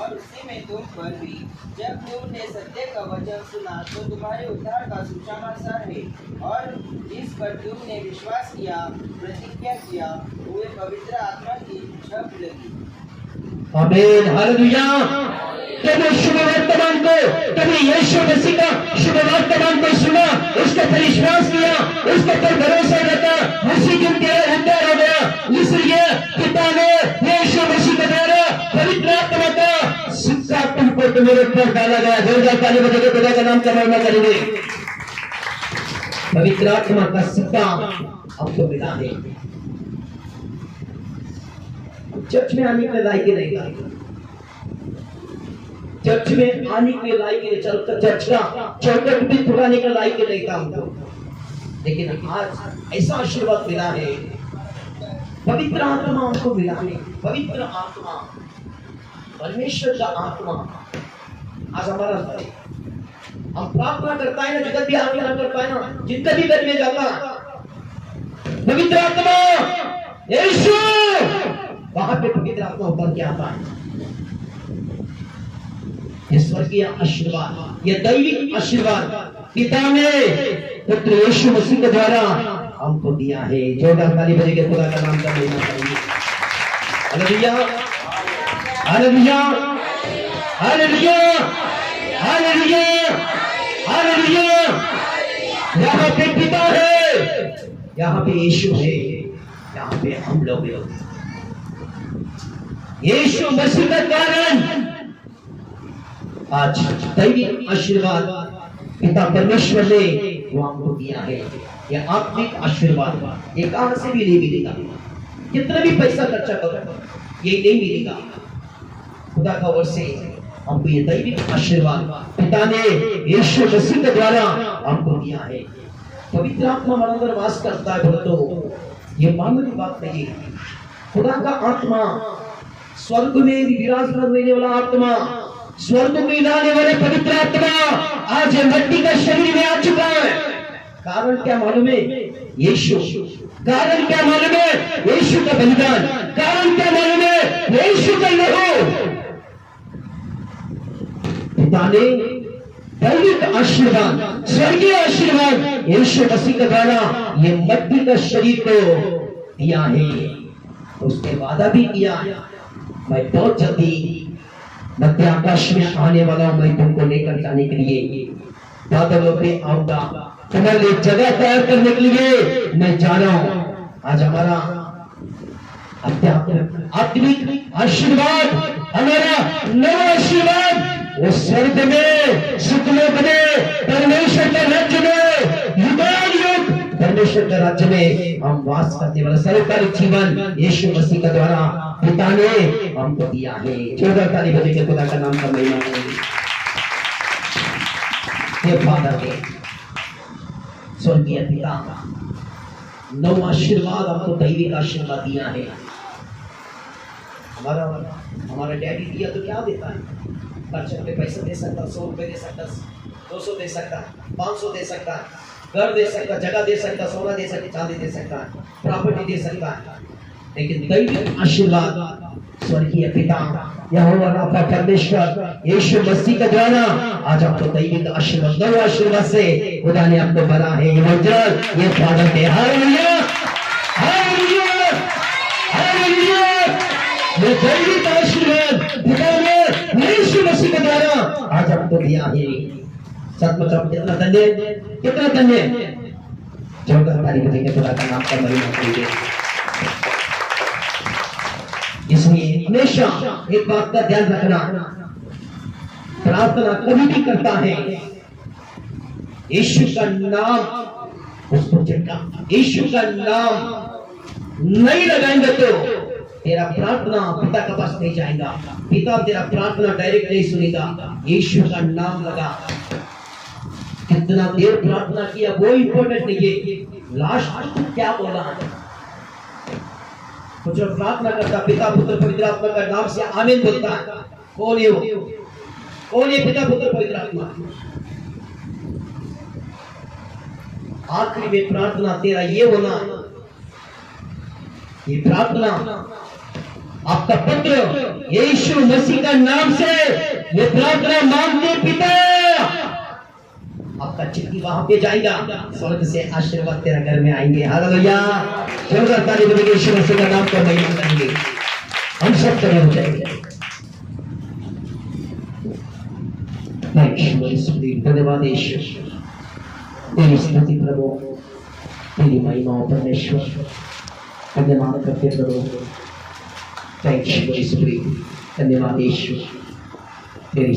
और उसी में तुम पर भी जब तुमने सत्य का वचन सुना तो तुम्हारे उद्धार का सुसमाचार है और जिस पर तुमने विश्वास किया प्रतिज्ञा किया हुए पवित्र आत्मा की झप लगी. आमीन, हालेलुया. कभी शुभ वर्तमान को, कभी यीशु मसीह का शुभ वर्तमान को सुना, उसके पर विश्वास किया, उसके पर भरोसा रखा, उसी दिन तेरा उद्धार हो गया. इसलिए पिता ने यीशु मसीह के द्वारा पवित्र आत्मा का सिक्का तुमको तुम्हारे ऊपर डाला गया. जोरदार ताली बजाकर खुदा का नाम का महिमा करेंगे. पवित्र आत्मा का सिक्का आपको मिला है. चर्च में आने के लायक नहीं था. चर्च में आने के लायक नहीं, चर्च का चौकट भी खुलाने का लायक नहीं था हमको. लेकिन आज ऐसा आशीर्वाद मिला है, पवित्र आत्मा हमको मिला है. पवित्र आत्मा, परमेश्वर का आत्मा आज हमारा है. हम प्रार्थना करता है ना, जगत भी आगे ना करता है ना, जितना भी घर में जाता, पवित्र आत्मा यीशु, वहां पे पवित्र आत्मा उतर के आता है. ये स्वर्गीय आशीर्वाद, ये दैविक आशीर्वाद पिता ने पुत्र यीशु मसीह के द्वारा हमको दिया है. जोरदार ताली बजाइए खुदा का नाम का महिमा करेंगे. Hallelujah, hallelujah, hallelujah, hallelujah, hallelujah. यहाँ पे पिता है, यहाँ पे यीशु है, यहाँ पे हम लोग हैं. यीशु मसीह के कारण आज दैविक आशीर्वाद पिता परमेश्वर ने वो हमको दिया है. यह आत्मिक आशीर्वाद ये कहां से भी नहीं मिलेगा. कितना भी पैसा खर्चा करो ये नहीं मिलेगा. खुदा का ओर से हमको ये दैविक आशीर्वाद पिता ने यीशु मसीह के द्वारा हमको दिया है. पवित्र आत्मा हमारे अंदर वास करता है भक्तों, ये मामूली बात नहीं है. खुदा का आत्मा, स्वर्ग में विराजमान रहने वाला आत्मा, स्वर्ग में लाने वाले पवित्र आत्मा आज मट्टी का शरीर में आ चुका है. कारण क्या मालूम है? यीशु. कारण क्या मालूम है? यीशु का बलिदान. कारण क्या मालूम है? यीशु का लहू. पिता ने दैविक आशीर्वाद, स्वर्गीय आशीर्वाद यीशु मसीह के द्वारा ये मट्टी का शरीर को दिया है. उसने वादा भी किया, मैं बहुत जल्दी मध्य आकाश में आने वाला हूं, मैं तुमको लेकर जाने के लिए बादलों पे आऊंगा, तुम्हारे लिए जगह तैयार करने के लिए मैं जा रहा हूं. आज हमारा आत्मिक आशीर्वाद, हमारा नया आशीर्वाद वो स्वर्ग में, सुखलोक में, परमेश्वर के राज्य में, युगानुयुग परमेश्वर के राज्य में हम वास करने वाला सर्वकालिक जीवन यीशु मसीह के द्वारा पिता ने हमको दिया है. जोरदार ताली बजाइए खुदा का नाम का महिमा करेंगे. हे फादर है, स्वर्गीय पिता, नौ आशीर्वाद हमको दैविक आशीर्वाद दिया है. हमारा डैडी दिया तो क्या देता है? खर्च पे पैसा दे सकता, 100 रुपए दे सकता, 200 दे सकता, 500 दे सकता, घर दे सकता, जगह दे सकता, सोना दे सकता, चांदी दे सकता, प्रॉपर्टी दे सकता. लेकिन दैविक आशीर्वाद स्वर्गीय पिता यहोवा राफा परमेश्वर यीशु मसीह के द्वारा आज आपको दैविक आशीर्वाद, नौ आशीर्वाद से खुदा ने आपको भरा है. ये फादर है. Hallelujah, hallelujah, hallelujah. ये दैविक आशीर्वाद पिता ने यीशु मसीह के द्वारा आज आपको दिया है. सचमुच आप कितना धन्य, कितना धन्य. जोरदार ताली बजाइए खुदा का नाम का महिमा करिए. इसलिए हमेशा एक बात का ध्यान रखना, प्रार्थना कभी भी करता है यीशु का नाम उसको चिपका. यीशु का नाम नहीं लगाएंगे तो तेरा प्रार्थना पिता के पास नहीं जाएगा. पिता तेरा प्रार्थना डायरेक्ट नहीं सुनेगा. यीशु का नाम लगा. कितना देर प्रार्थना किया वो इंपॉर्टेंट नहीं है, लास्ट क्या बोला. तो जो प्रार्थना करता पिता पुत्र पवित्र आत्मा का नाम से आमीन बोलता है, कौन है वो? कौन है पिता पुत्र पवित्र आत्मा? आखिरी में प्रार्थना तेरा ये होना, ये प्रार्थना आपका पुत्र यीशु मसीह का नाम से ये प्रार्थना मांगते पिता, आपका चिट्ठी वहां पे जाएगा, स्वर्ग से आशीर्वाद तेरा घर में आएंगे। हालेलुया। जोरदार ताली बजेगी, यीशु मसीह का नाम का महिमा करेंगे, हम सब खड़े हो जाएंगे। धन्यवाद यीशु, तेरी स्तुति प्रभु, तेरी महिमा परमेश्वर, धन्यवाद करते प्रभु। थैंक यू, धन्यवाद यीशु, तेरी